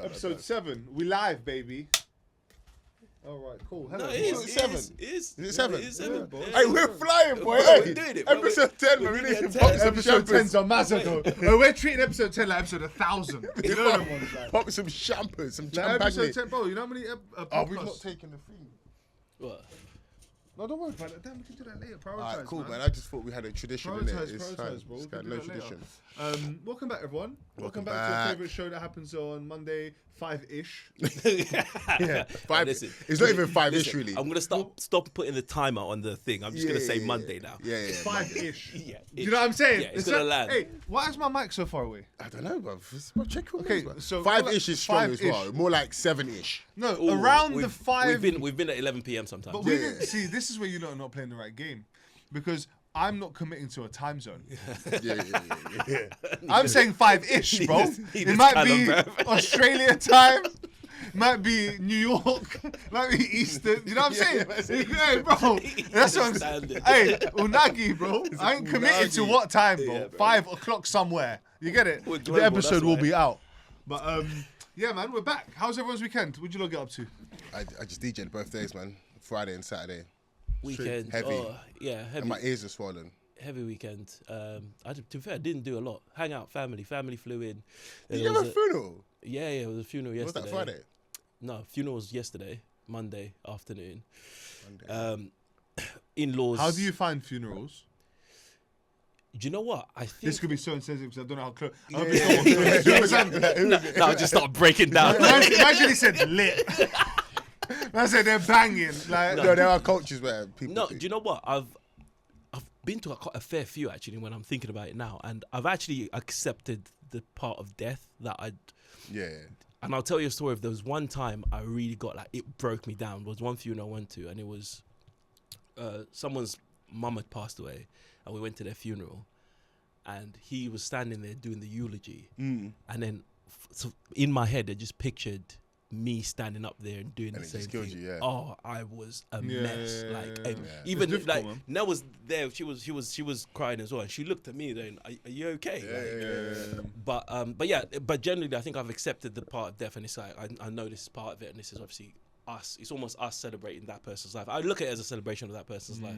Episode 7. We live, baby. All right, cool. No, it is 7. Is it 7? It is 7, boy. Hey, we're flying, boy. We're Hey, doing it. episode 10, man. We need to pop some Episode champers. 10's on Mazza, We're treating episode 10 like episode 1,000. You know them ones, like. Pop some champers, some Like champagne. episode 10, bro, you know how many Oh, we've not taken the theme. What? No, don't worry about it. Damn, we can do that later. Prioritize, Alright, cool, man. I just thought we had a tradition in it. It's fine. Prioritize, bro. It's We got can no do that later. tradition. Welcome back, everyone. Welcome Welcome back to back. your favourite show that happens on Monday, 5-ish. Yeah, 5. Listen, It's not even 5-ish, listen, really. I'm gonna stop putting the timer on the thing. I'm just gonna say Monday now. Yeah. 5-ish. Yeah. You know what I'm saying? Yeah, it's gonna land. Hey, why is my mic so far away? I don't know, bro. Check your Okay, names, so 5-ish is strong as 5-ish. well. More like 7-ish. No, Ooh, around we've- the 5. We've been at 11 p.m. sometimes. But we didn't see. This is where you're not playing the right game, because I'm not committing to a time zone. Yeah. I'm saying 5-ish, bro. He It just might kind be of, bruv. Australia time. Might be New York. Might be Eastern. You know what I'm saying? Hey, bro. That's what I'm saying. Standard. Hey, Unagi, bro. I ain't committed to Unagi. what time, bro. Yeah, bro. 5 o'clock somewhere. You get it? We're The global, episode that's will why. be out. But yeah, man, we're back. How's everyone's weekend? What'd you lot get up to? I just DJ'd both days, man. Friday and Saturday. Weekend. Heavy. Oh, yeah, heavy. And my ears are swollen. Heavy weekend. To be fair, I didn't do a lot. Hang out, family. Family flew in. Did There you have was a funeral? Yeah, it was a funeral Was yesterday. that Friday? No, funeral was yesterday, Monday afternoon. Monday. In-laws. How do you find funerals? Do you know what? I think. This could be so insensitive because I don't know how close. I hope Yeah, it's not yeah, close. Do you understand? No, I just start breaking down. Imagine he said lit. I said they're banging. Like, No, there are cultures where people. No, do you know what? I've been to a fair few actually when I'm thinking about it now, and I've actually accepted the part of death that I. Yeah. And I'll tell you a story. If there was one time I really got it broke me down. There was one funeral I went to, and it was someone's mum had passed away, and we went to their funeral, and he was standing there doing the eulogy, and then so in my head I just pictured me standing up there and doing And the it same just killed thing. you, yeah. Oh, I was a mess. Yeah, Like yeah. and It's even difficult, like man. Nell was there. She was crying as well, and she looked at me then. Are you okay? Like, But generally, I think I've accepted the part of death, and it's like I know this is part of it, and this is obviously us. It's almost us celebrating that person's life. I look at it as a celebration of that person's life.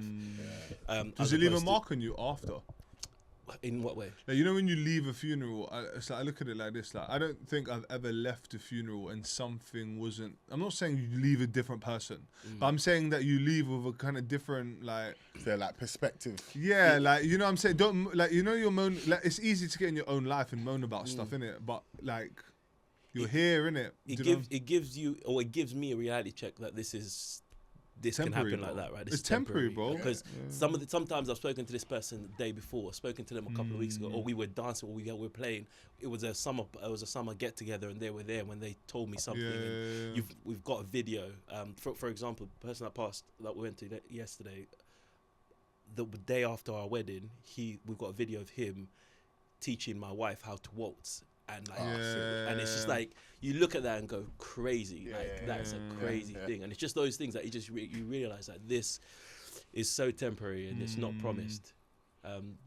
Does as it leave a opposed to- mark on you after? In what way? Like, you know, when you leave a funeral, it's like I look at it like this. Like, I don't think I've ever left a funeral and something wasn't. I'm not saying you leave a different person, but I'm saying that you leave with a kind of different, like, They're like perspective. yeah, like, you know what I'm saying? Don't, like, you know, you're moan. Like, it's easy to get in your own life and moan about stuff, innit? But, like, you're here, innit? It gives me a reality check that this can Temporary, happen like bro. that, right? This It's is temporary, bro. Because sometimes I've spoken to this person the day before, spoken to them a couple of weeks ago, or we were dancing, or we were playing. It was a summer get together, and they were there when they told me something. Yeah. And we've got a video. For example, the person that we went to yesterday, the day after our wedding, we've got a video of him teaching my wife how to waltz. And and it's just like you look at that and go crazy. That's a crazy thing, and it's just those things that you realize that this is so temporary and it's not promised.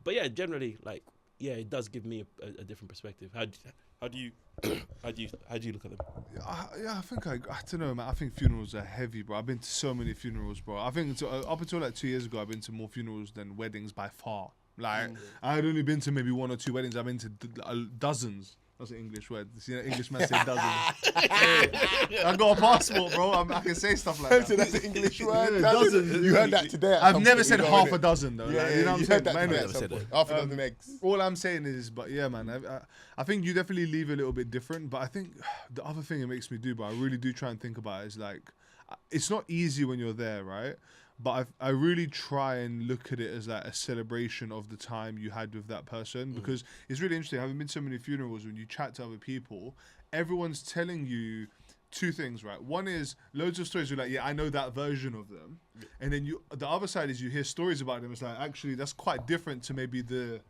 But yeah, generally, it does give me a different perspective. How do you look at them? I think I don't know, man. I think funerals are heavy, bro. I've been to so many funerals, bro. I think up until like 2 years ago, I've been to more funerals than weddings by far. Like, I had only been to maybe 1 or 2 weddings. I've been to dozens. That's an English word. You know, Englishmen say dozens. I got a passport, bro. I can say stuff like that. That's an English word. Yeah, dozens. You heard that today. I've never said half a dozen, though. Yeah, like, you know what I'm you saying? heard that But today anyway, at some said point. that. Half a dozen eggs. all I'm saying is, but yeah, man, I think you definitely leave a little bit different. But I think the other thing it makes me do, but I really do try and think about it, is like, it's not easy when you're there, right? But I really try and look at it as like a celebration of the time you had with that person, because it's really interesting. Having been to so many funerals, when you chat to other people, everyone's telling you 2 things, right? One is loads of stories. You're like, yeah, I know that version of them, and then the other side is you hear stories about them. It's like, actually, that's quite different to maybe the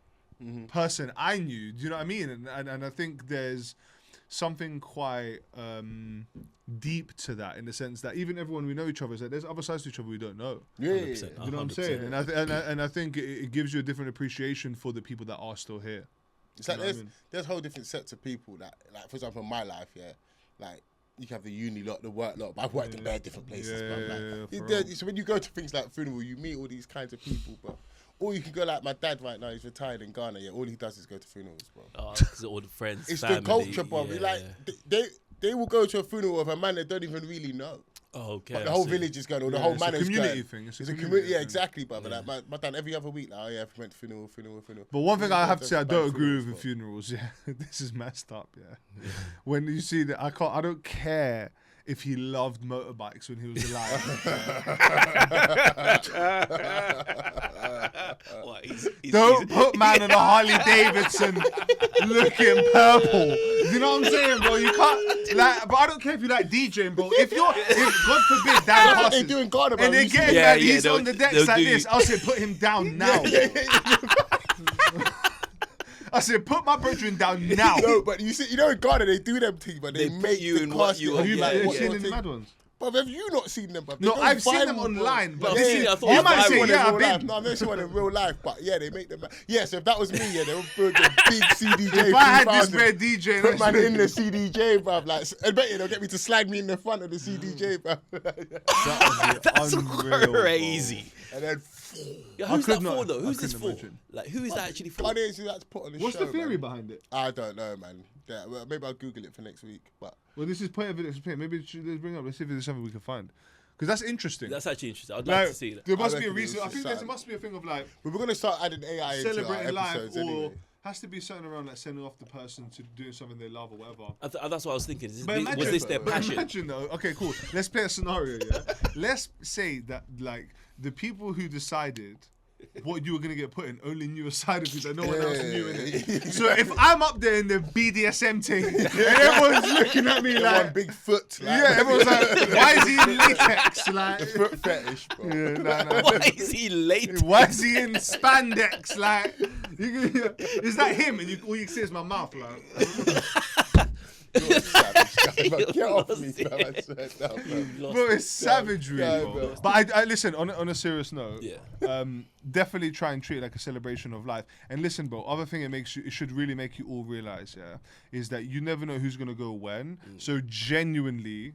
person I knew. Do you know what I mean? And I think there's something quite deep to that, in the sense that even everyone we know each other is like, there's other sides to each other we don't know. Yeah. 100%. You know what I'm saying? And I think it gives you a different appreciation for the people that are still here. It's like You know what I mean? there's whole different sets of people that, like, for example, in my life, yeah, like you can have the uni lot, the work lot, but I've worked in bare different places, Yeah, bro. for So when you go to things like funeral, you meet all these kinds of people, bro. Or you can go like my dad right now, he's retired in Ghana, yeah, all he does is go to funerals, bro. Oh, because all the friends, It's family, the culture, bro. Yeah. Like, they will go to a funeral of a man they don't even really know. Oh, okay. But the whole village is going, or the whole it's a man is community going. thing. It's a community, yeah, exactly, brother. Like my dad, every other week, like, oh yeah, we went to funeral. But one thing I have to say, I don't agree with bro. with funerals. Yeah, this is messed up. Yeah, when you see that, I don't care if he loved motorbikes when he was alive. What, Don't put man in a Harley Davidson looking purple. You know what I'm saying, bro? You can't like. But I don't care if you like DJing, bro. If God forbid that That's what passes, they do in Ghana, bro. and they You see get it. mad, Yeah, he's on the decks they'll like do- this. I'll say put him down now. I said put my brethren down now. No, but you see, in Ghana they do them things, but they They put make you the in what casket you- of Have you Yeah, like, yeah. seen the mad ones? But have you not seen them, bro? They No, go I've seen them viral, bro. online, but No, this yeah, is, I thought you it was might viral. say, One in yeah, real I've life. been. No, I've never seen one in real life, but yeah, they make them. Yeah, so if that was me, yeah, they would build a big CDJ. If I had this 3000, red DJ, put man in the CDJ, bruv. Like, I bet you they'll get me to slide me in the front of the CDJ, bruv. That's unreal, crazy. And then, Yeah, I who's could that not- for though? I Who's this couldn't for? imagine. Like, who is that actually for? funny is that's put on the What's show. the theory man. behind it? I don't know, man. Yeah, well, maybe I'll Google it for next week. But Well, this is point of evidence. Maybe let's bring up. Let's see if there's something we can find, because that's interesting. That's actually interesting. I'd like to see that. There must I be a reckon reason. it's I think just there must be a thing of like we're gonna start adding AI into our celebrating life, episodes or anyway. has to be something around like sending off the person to doing something they love or whatever. That's what I was thinking. But Was this their but passion? imagine though. Okay, cool. Let's play a scenario. Yeah. Let's say that like the people who decided what you were gonna get put in only knew a side of you that no one else knew in it. So if I'm up there in the BDSM thing and everyone's looking at me One like, big foot. Like, yeah, everyone's like, why is he in latex? Like, foot fetish, bro. yeah, nah. Why is he late? Why is he in spandex? Like, is that him? And all you can see is my mouth. Like, You're savage, guy, man. Get You're off lost, me, yeah. fam. I swear down, bro. bro, it's savagery, Yeah, bro. bro. But I listen on a serious note. Yeah. Definitely try and treat it like a celebration of life. And listen, bro. Other thing it should really make you all realize, yeah, is that you never know who's gonna go when. So genuinely,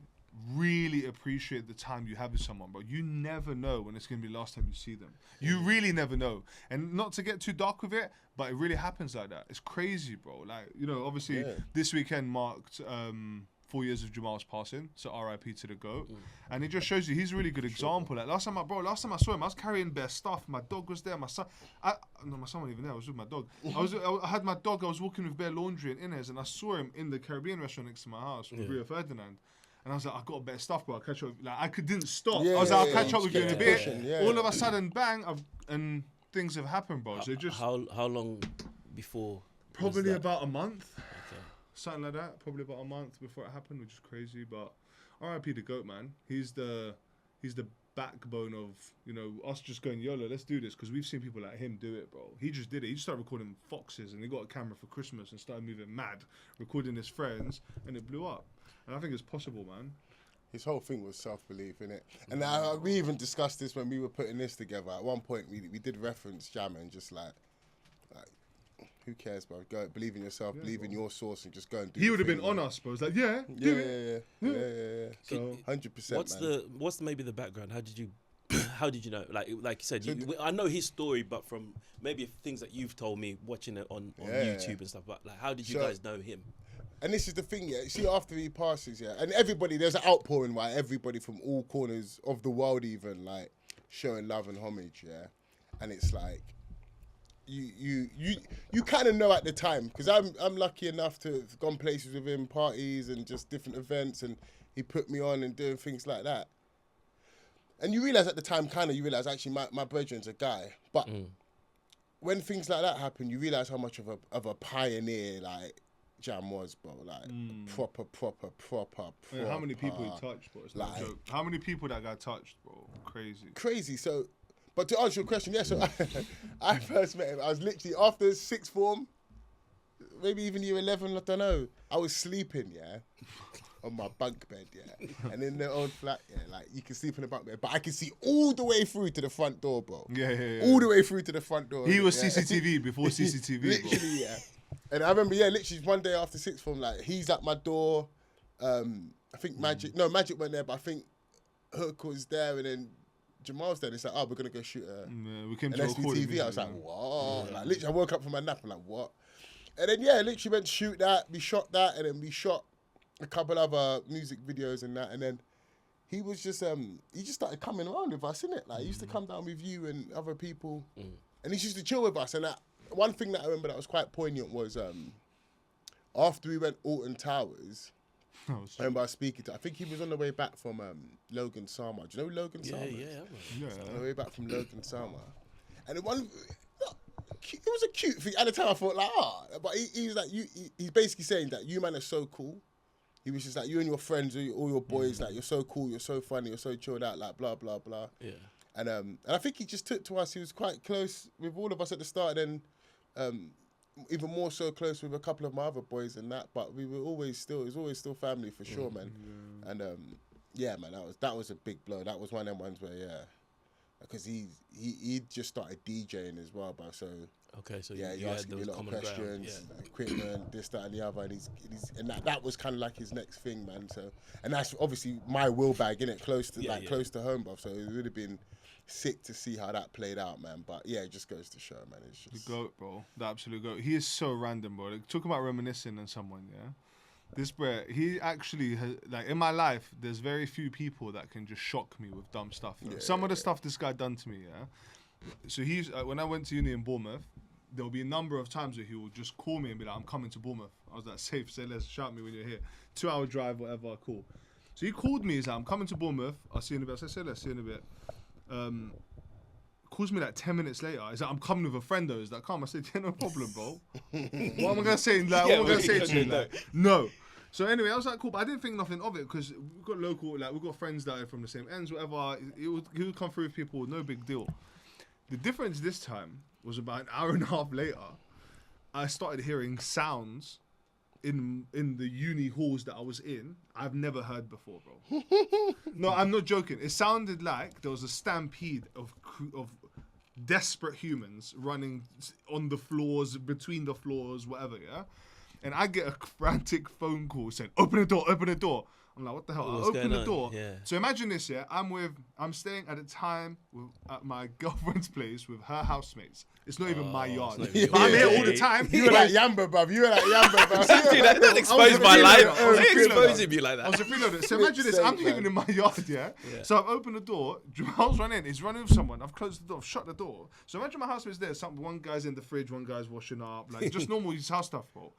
really appreciate the time you have with someone, bro. You never know when it's gonna be the last time you see them. You really never know. And not to get too dark with it, but it really happens like that. It's crazy, bro. Like, you know, obviously this weekend marked 4 years of Jamal's passing, so RIP to the GOAT. And it just shows you he's a really good example. Like last time I saw him, I was carrying bare stuff. My dog was there. My son wasn't even there. I was with my dog. I had my dog. I was walking with bare laundry and inners, and I saw him in the Caribbean restaurant next to my house with Rio Ferdinand. And I was like, I got a better stuff, bro. I'll catch up. Like didn't stop. Yeah, I was like, I'll yeah, catch yeah. up with you in a Just bit. kept pushing, yeah. All of a sudden, bang, and things have happened, bro. So just How long before? was probably that? about a month. Okay. Something like that, probably about a month before it happened, which is crazy. But RIP the GOAT, man. He's the backbone of, you know, us just going YOLO. Let's do this, because we've seen people like him do it, bro. He just did it. He just started recording foxes, and he got a camera for Christmas and started moving mad, recording his friends, and it blew up. And I think it's possible, man. His whole thing was self-belief, innit? And we even discussed this when we were putting this together. At one point, we did reference Jam and just like, who cares, bro? Go believe in yourself, believe in your source, and just go and do. He your would have thing, been on man. us, bro. It's like, yeah, do it. Yeah. So 100%. What's maybe the background? How did you know? Like you said, I know his story, but from maybe things that you've told me watching it on YouTube and stuff. But like, how did you guys know him? And this is the thing, yeah. See, after he passes, yeah, and everybody, there's an outpouring, right? Everybody from all corners of the world, even like showing love and homage, yeah. And it's like, you kind of know at the time, because I'm lucky enough to have gone places with him, parties and just different events, and he put me on and doing things like that. And you realise at the time, you realise actually my brethren's a guy, but when things like that happen, you realise how much of a pioneer like Jam was, bro. Like proper. Man, how many people he touched, bro? It's not a like- joke. How many people that guy touched, bro? Crazy. So, but to answer your question, yeah. So I first met him. I was literally after sixth form, maybe even year 11. I don't know. I was sleeping, yeah, on my bunk bed, yeah, and in the old flat, yeah, like you can sleep in the bunk bed, but I can see all the way through to the front door, bro. Yeah. All the way through to the front door. He was yeah. CCTV before CCTV, bro. Literally, yeah. And I remember, yeah, literally one day after sixth form, like he's at my door. I think Magic went there, but I think Hook was there, and then Jamal's there. And it's like, oh, we're gonna go shoot we came an to record SDTV. I was like, what? Like, literally, I woke up from my nap. I'm like, what? And then literally went to shoot that. We shot that, and then we shot a couple other music videos and that, and then. He was just he just started coming around with us, innit? Like he used to come down with you and other people, and he used to chill with us. And one thing that I remember that was quite poignant was after we went Alton Towers. I remember I was speaking to. I think he was on the way back from Logan Sama. Do you know Logan Sama? Yeah. On the way back from Logan Sama, and it was a cute thing. At the time, I thought like, but he was like, he's basically saying that you man are so cool. He was just like, you and your friends, all your boys, like, you're so cool, you're so funny, you're so chilled out, like, blah, blah, blah. Yeah. And I think he just took to us. He was quite close with all of us at the start, and then even more so close with a couple of my other boys and that. But it was always still family for sure, man. Yeah. And man, that was a big blow. That was one of them ones where, because he just started DJing as well, bro. So okay, so you had asking me those a lot of common questions, ground, equipment, this, that, and the other, and that was kind of like his next thing, man. So, and that's obviously my will bag, innit, close to home, bro. So it would have been sick to see how that played out, man. But yeah, it just goes to show, man. It's just the GOAT, bro. The absolute GOAT. He is so random, bro. Like, talk about reminiscing on someone, yeah. This bro, he actually has, like, in my life, there's very few people that can just shock me with dumb stuff. Some of the stuff this guy done to me, yeah. So he's when I went to uni in Bournemouth, there'll be a number of times where he will just call me and be like, "I'm coming to Bournemouth." I was like, "Safe, say less, shout me when you're here." 2-hour drive, whatever, cool. So he called me. He's like, "I'm coming to Bournemouth. I'll see you in a bit." I said, "Say less, see you in a bit." Calls me like 10 minutes later. He's like, "I'm coming with a friend though." He's like, "Come." I said, "Yeah, no problem, bro." What am I gonna say? Like, what am I gonna say to you? Like, no. So anyway, I was like, cool, but I didn't think nothing of it because we've got local, like, we've got friends that are from the same ends, whatever. He would come through with people, no big deal. The difference this time was about an hour and a half later, I started hearing sounds in the uni halls that I was in I've never heard before, bro. No, I'm not joking. It sounded like there was a stampede of desperate humans running on the floors, between the floors, whatever, yeah? And I get a frantic phone call saying, "Open the door, open the door." I'm like, what the hell? I open the door. Yeah. So imagine this, yeah. I'm staying at the time at my girlfriend's place with her housemates. It's not even my yard. But I'm here all the time. You were like Yamba, bruv. Don't expose my life. Don't expose me like that. I was a freeloader. So imagine this. I'm living in my yard, yeah? So I've opened the door. Jamal's run in. He's running with someone. I've closed the door. I've shut the door. So imagine my housemate's there. One guy's in the fridge. One guy's washing up. Like, just normal house stuff, bro.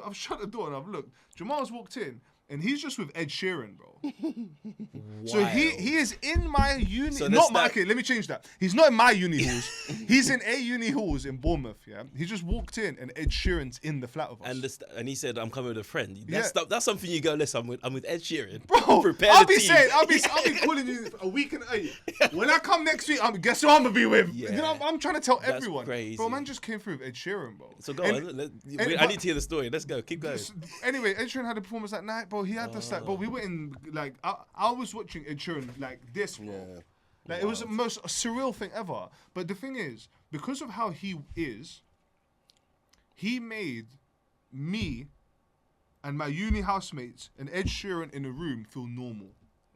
I've shut the door and I've looked. Jamal's walked in. And he's just with Ed Sheeran, bro. So he is in my uni. So okay, let me change that. He's not in my uni halls. He's in a uni halls in Bournemouth, yeah? He just walked in and Ed Sheeran's in the flat with us. And he said, "I'm coming with a friend." That's something you go, "Listen, I'm with Ed Sheeran." Bro, I'll be calling you a week and when I come next week, guess who I'm going to be with? Yeah. You know, I'm trying to tell everyone. Crazy. Bro, man just came through with Ed Sheeran, bro. So go on. I need to hear the story. Let's go. Keep going. Anyway, Ed Sheeran had a performance that night, bro. He had this, like, bro, we were in, like, I was watching Ed Sheeran like this, bro. Yeah. Like, it was the most surreal thing ever. But the thing is, because of how he is, he made me and my uni housemates and Ed Sheeran in a room feel normal.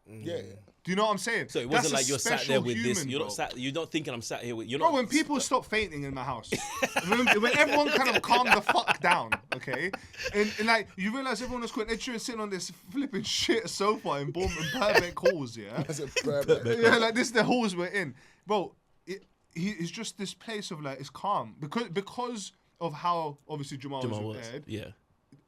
Yeah. Do you know what I'm saying? So it wasn't like you're sat there with this. You're not thinking I'm sat here with. You're not. Bro, when people stop fainting in my house, when everyone kind of calmed the fuck down, okay, and like you realize everyone was quitting. Ed Sheeran sitting on this flipping shit sofa in Burbank halls, yeah. Yeah, like this is the halls we're in, bro. It's just this place of like it's calm because of how obviously Jamal was with Ed. Yeah,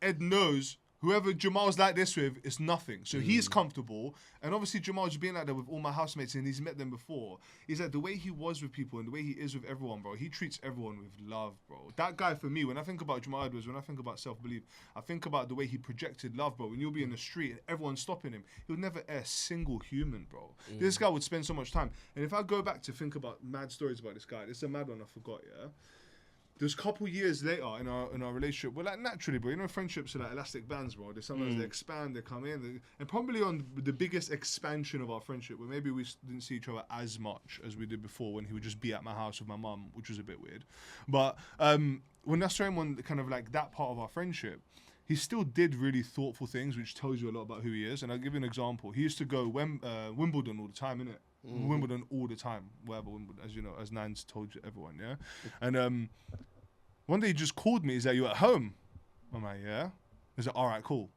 Ed knows. Whoever Jamal's like this with, it's nothing. So he's comfortable. And obviously Jamal's being like that with all my housemates and he's met them before. He's like the way he was with people and the way he is with everyone, bro. He treats everyone with love, bro. That guy for me, when I think about Jamal Edwards, when I think about self-belief, I think about the way he projected love, bro. When you'll be in the street and everyone's stopping him, he would never air a single human, bro. This guy would spend so much time. And if I go back to think about mad stories about this guy, this is a mad one I forgot, yeah? There's a couple years later in our relationship, well, like naturally, bro, you know, friendships are like elastic bands, bro. There's sometimes they expand, they come in, and probably on the biggest expansion of our friendship, where maybe we didn't see each other as much as we did before when he would just be at my house with my mum, which was a bit weird. But when I saw him on kind of like that part of our friendship, he still did really thoughtful things, which tells you a lot about who he is. And I'll give you an example. He used to go Wimbledon all the time, innit? Wimbledon all the time, wherever Wimbledon, as you know, as Nans told you, everyone, yeah? And one day he just called me, he's like, you at home? I'm like, yeah. He's like, all right, cool.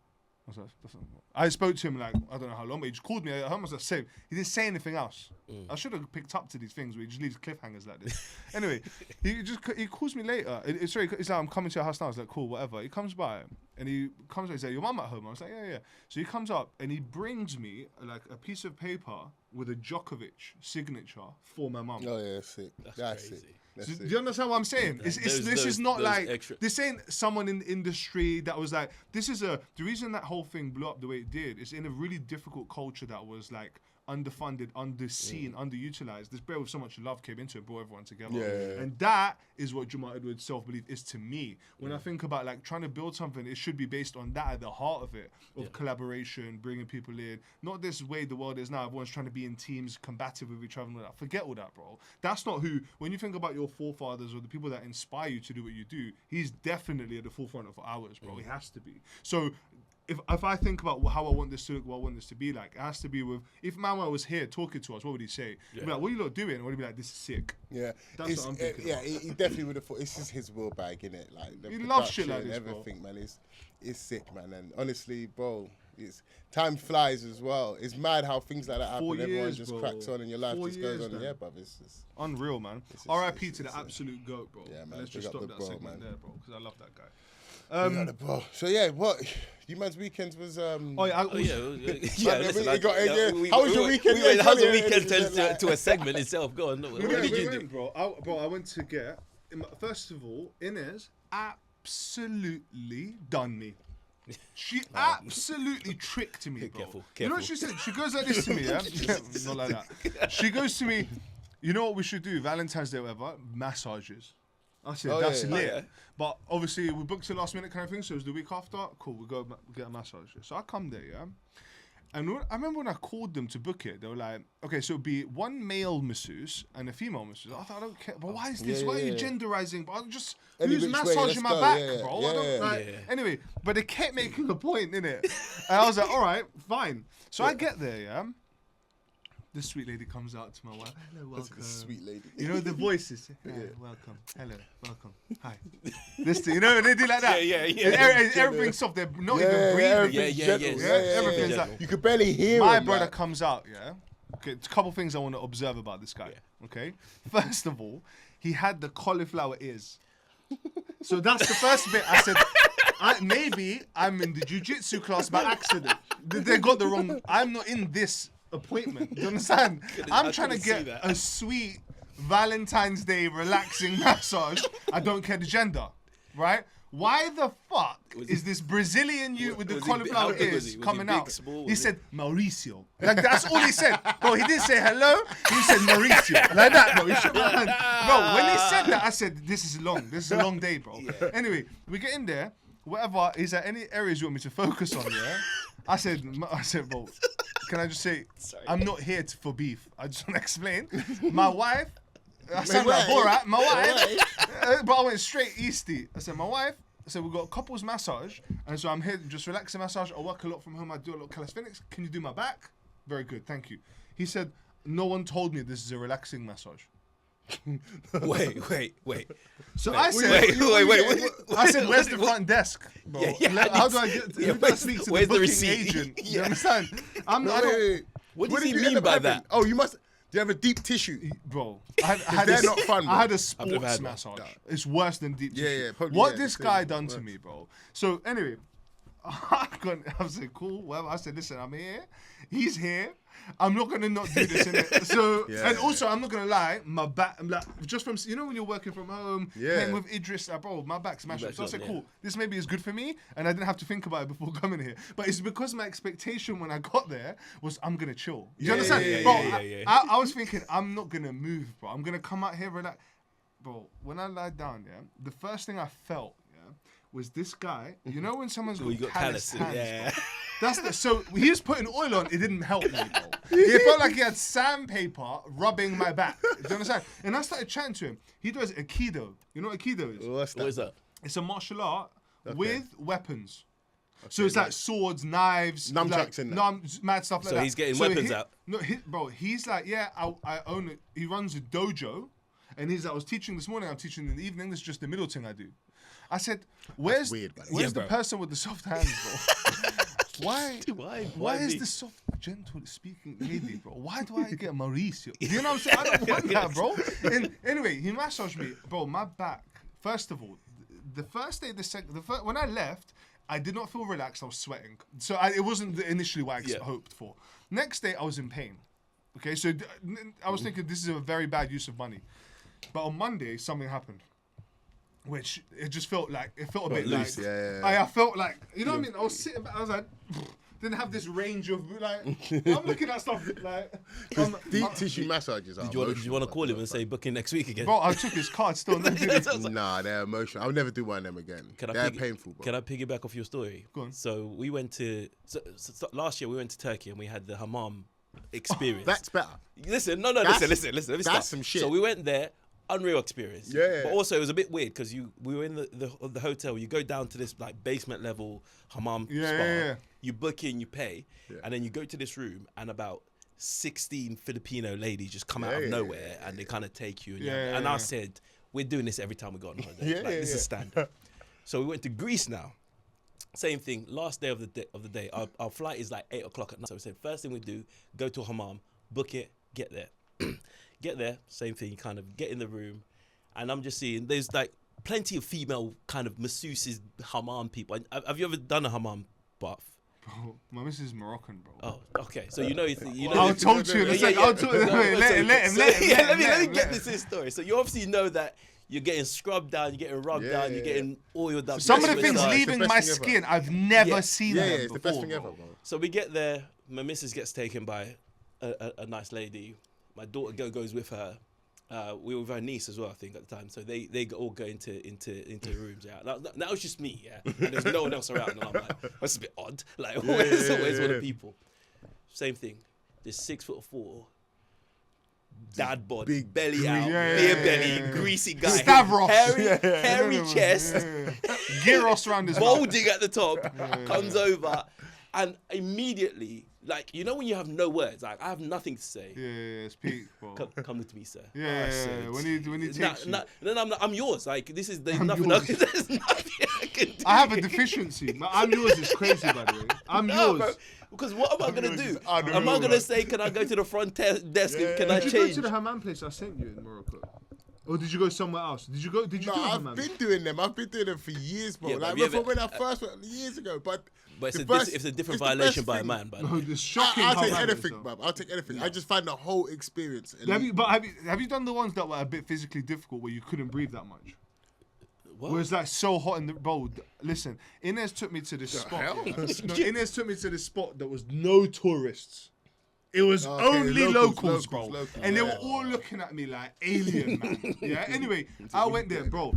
I spoke to him like, I don't know how long, but he just called me at home. I was like, same. He didn't say anything else. I should have picked up to these things where he just leaves cliffhangers like this. Anyway, he calls me later. Sorry, he's like, I'm coming to your house now. I was like, cool, whatever. He comes by and he comes. He's like, your mum at home? I was like, yeah. So he comes up and he brings me like a piece of paper with a Djokovic signature for my mum. Oh yeah, sick. That's crazy. it. Do you understand what I'm saying? This is not like extra. this ain't someone in the industry that was like the reason that whole thing blew up the way it did is in a really difficult culture that was like underfunded, underseen, underutilized. This bear with so much love came into it, brought everyone together. Yeah. And that is what Jamal Edwards' self-belief is to me. When I think about like trying to build something, it should be based on that at the heart of it, of collaboration, bringing people in. Not this way the world is now. Everyone's trying to be in teams, combative with each other and all that. Forget all that, bro. That's not who, when you think about your forefathers or the people that inspire you to do what you do, he's definitely at the forefront of ours, bro. He has to be. So if I think about how I want this to look, what I want this to be like, it has to be with, if Mama was here talking to us, what would he say? He'd be like, what are you lot doing? Or he'd be like, this is sick. Yeah. That's what I'm thinking about. He definitely would have thought, this is his will bag, innit? Like, the He loves shit production like and this, bro. everything, man. It's sick, man. And honestly, bro, time flies as well. It's mad how things like that happen. 4 Everyone years, just bro. cracks on and your life 4 just goes years, on. man. Yeah, bruv. It's Unreal, man. It's- R.I.P. it's- to the it's- absolute GOAT, bro. Yeah, man. Let's Big just up stop the that bro, segment man. there, bro, because I love that guy. You got the bro. So yeah, what you man's weekends was Oh, yeah, Oh yeah, listen, How was your weekend? Yeah, How's the yeah, weekend yeah, turns yeah. to a segment itself? Go on. What did you do? Bro, I went to get, first of all, Inez absolutely done me. She absolutely tricked me, bro. Careful, You know what she said? She goes like this to me, yeah? Not like that. She goes to me, you know what we should do, Valentine's Day or whatever? Massages. I said, Oh, that's yeah, lit. yeah. But obviously, we booked it last minute kind of thing, so it was the week after. Cool, we go get a massage. So I come there, yeah? And I remember when I called them to book it, they were like, okay, so it'd be one male masseuse and a female masseuse. I thought, I don't care. But why is this? Yeah, Why are you yeah. genderizing? But I'm just, Any who's which way, massaging let's my go. back, Yeah, bro? yeah, I don't, yeah. like, Yeah. Anyway, but they kept making a point, innit? And I was like, all right, fine. So I get there, yeah? This sweet lady comes out to my wife. Hello, That's welcome. a sweet lady. You know the voices. Welcome. Hello. Welcome. Hi. This thing, you know, they do like that. Yeah. And everything's soft. They're not even breathing. everything's Yeah, gentle. yeah. Everything's Yeah. like. You could barely hear My him, brother like. comes out. Yeah. Okay. A couple things I want to observe about this guy. Okay. First of all, he had the cauliflower ears. So that's the first bit. I said, maybe I'm in the jiu-jitsu class by accident. They got the wrong. I'm not in this appointment. Do you understand? I'm trying to couldn't see get that. a sweet Valentine's Day relaxing massage. I don't care the gender, right? Why the fuck is this Brazilian youth with the was he big- cauliflower how big was ears he? Was he coming big, out? small? He Was said Mauricio. Like that's all he said. Bro, he didn't say hello. He said Mauricio. Like that, bro. He shook my hand. Bro, when he said that, I said, this is long. This is a long day, bro. Anyway, we get in there. Whatever. He's like, any areas you want me to focus on, yeah? I said, bro, can I just say, I'm not here for beef. I just want to explain. My wife, I sound like Borat, my wife, but I went straight easty. I said, my wife, I said, we've got a couples massage, and so I'm here just relaxing massage. I work a lot from home. I do a lot of calisthenics. Can you do my back? Very good, thank you. He said, no one told me this is a relaxing massage. Wait. So I said, Wait. I said, where's the front desk, bro? How do I get? Who do I speak to? where's The the booking receipt? agent. You understand? I don't. Wait. What does did he you mean end up by having? that? Oh, you must. Do you have a deep tissue? Bro, I had they're not fun, I bro. had a never sports had one. massage. It's worse than deep tissue. Yeah, probably, What yeah, this it's guy crazy. done to me, bro. So anyway, I said, cool. Well, I said, listen, I'm here. He's here. I'm not gonna not do this, innit? So, Yeah. and also, I'm not gonna lie. My back, I'm like, just from when you're working from home, Yeah. playing with Idris, bro, my back's mashed up. So I said, cool. This maybe is good for me, and I didn't have to think about it before coming here. But it's because my expectation when I got there was I'm gonna chill. You understand? yeah, Bro, yeah. I was thinking I'm not gonna move, bro. I'm gonna come out here relax. Bro, when I lied down, yeah, the first thing I felt, yeah, was this guy. You know when someone's You got got callous callous, hands, yeah. bro? So he was putting oil on. It didn't help me, bro. It felt like he had sandpaper rubbing my back. Do you understand? And I started chatting to him. He does Aikido. You know what Aikido is? What's that? What is that? It's a martial art with weapons. So it's like nice. swords, knives, Nunchucks like, and that. mad stuff like So that. he's getting weapons he, out. No, bro, he's like, yeah, I own it. He runs a dojo, and he's like, I was teaching this morning. I'm teaching in the evening. This is just the middle thing I do. I said, where's weird, by the way. where's Yeah, the bro. person with the soft hands, bro? Why is me? the soft, gentle speaking lady, bro? Why do I get Mauricio? Do you know what I'm saying? I don't want that, bro. And anyway, he massaged me, bro. My back. First of all, the first day, when I left, I did not feel relaxed. I was sweating, so it wasn't initially what I hoped for. Next day, I was in pain. Okay, so I was thinking this is a very bad use of money. But on Monday, something happened, which it just felt like a bit loose, like yeah. I felt like, you know what I mean. I was sitting back, I was like, didn't have this range of like. I'm looking at stuff like. Deep tissue massages. Did you want to call him and say booking next week again? Bro, I took his card still. No, did it? Nah, they're emotional. I'll never do one of them again. They're painful, bro. Can I piggyback off your story? Go on. So we went to last year. We went to Turkey and we had the hammam experience. That's better. Listen. Let me start. That's some shit. So we went there. Unreal experience. Yeah. But also it was a bit weird because we were in the hotel. You go down to this like basement level hammam spa. Yeah. You book in, you pay, and then you go to this room and about 16 Filipino ladies just come out of nowhere and they kind of take you. And I said, we're doing this every time we go on holiday. This is standard. So we went to Greece now. Same thing. Last day of the day. Our flight is like 8 o'clock at night. So we said first thing we do, go to a hammam, book it, get there. Get there, same thing, you kind of get in the room, and I'm just seeing there's like plenty of female kind of masseuses, hammam people. Have you ever done a hammam bath? Bro, my missus is Moroccan, bro. Oh, okay. So you know. I'll talk to you in a second. I'll talk to him. Let me get this story. So you obviously know that you're getting scrubbed down, you're getting rubbed down, you're getting oiled up. Some of the things massage. leaving my skin, I've never seen them it's before. the best thing ever, bro. So we get there, my missus gets taken by a nice lady. My daughter goes with her. We were with her niece as well, I think, at the time. So they all go into rooms. Yeah, that was just me. Yeah, and there's no one else around. And I'm like, that's a bit odd. Like, where's one of the people? Same thing. This 6'4", dad bod, big belly out, beer belly, greasy guy, Stavros, hairy chest, gyros around his balding at the top, comes over, and immediately. Like, you know when you have no words, like, I have nothing to say. Yeah, it's peak, bro. Come with me, sir. Yeah, when he takes you. Then I'm yours. Like, there's nothing I can do. I have a deficiency. I'm yours is crazy, by the way. I'm yours. Bro, because what am I going to do? I don't Am I know, going to say, can I go to the front desk? Can I Did you go change? to the hammam place I sent you in Morocco? Or did you go somewhere else? Did you do No, hammam? I've been doing them. I've been doing them for years, bro. Yeah, like, but before when I first went, years ago. But But the best- it's a different it's the violation best by a thing. man, by the No, way. the shocking I'll take hammam anything, stuff. bruv. I'll take anything. I just find the whole experience. Have you done the ones that were a bit physically difficult where you couldn't breathe that much? What? Where it's like so hot in the bro. Listen, Inez took me to this spot. hell? No, Inez took me to this spot that was no tourists. It was Okay, only locals, locals, bro. locals, And they yeah. were all looking at me like alien, man. Yeah. Anyway, I went there, bro.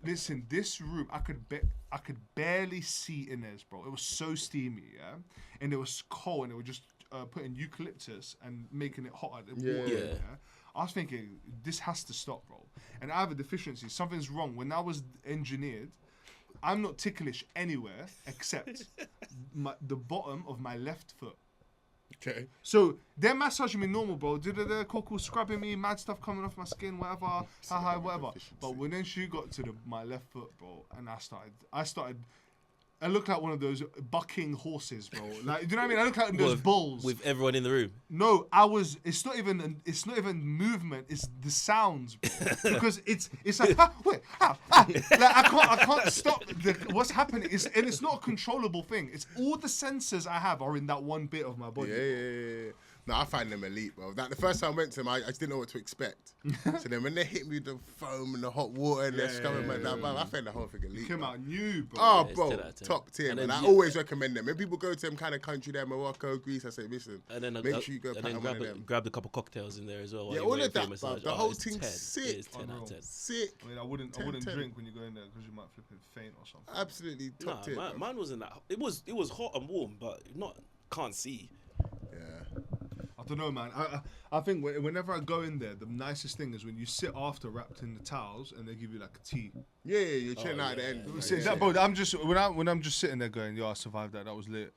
Listen, this room, I could barely see Inez, bro. It was so steamy, yeah, and it was cold, and they were just putting eucalyptus and making it hotter. Yeah. I was thinking, this has to stop, bro. And I have a deficiency. Something's wrong. When I was engineered, I'm not ticklish anywhere except the bottom of my left foot. Okay. So they're massaging me normal, bro. They're cool, scrubbing me, mad stuff coming off my skin, whatever, whatever. But when then she got to my left foot, bro, and I started. I looked like one of those bucking horses, bro. Like, do you know what I mean? I look like those bulls. With everyone in the room. No, It's not even movement. It's the sounds, bro. Because it's like wait, like I can't stop what's happening. It's not a controllable thing. It's all the sensors I have are in that one bit of my body. Yeah. No, I find them elite, bro. Like, the first time I went to them, I just didn't know what to expect. So then when they hit me with the foam and the hot water and they're scrubbing my down, I found the whole thing elite. Came bro. out new, bro. Oh, Yeah, bro, 10 out of 10. top tier, And man. then I you- always recommend them. When people go to them kind of country there, Morocco, Greece, I say, listen, And then make sure you go pattern one of them. grab a couple cocktails in there as well. while Yeah, you're all waiting of for your that, massage. bruv. The Oh, whole it's thing's 10. sick. It is 10 out of 10. Sick. I mean, I wouldn't 10. drink when you go in there because you might flip and faint or something. Absolutely top tier. Nah, bro. mine wasn't that. It was hot and warm, but can't see. Yeah. don't know, man. I think whenever I go in there, the nicest thing is when you sit after wrapped in the towels and they give you like a tea. Yeah, you're chilling out at the end. Bro, I'm just when I'm just sitting there going, yo, I survived that. That was lit.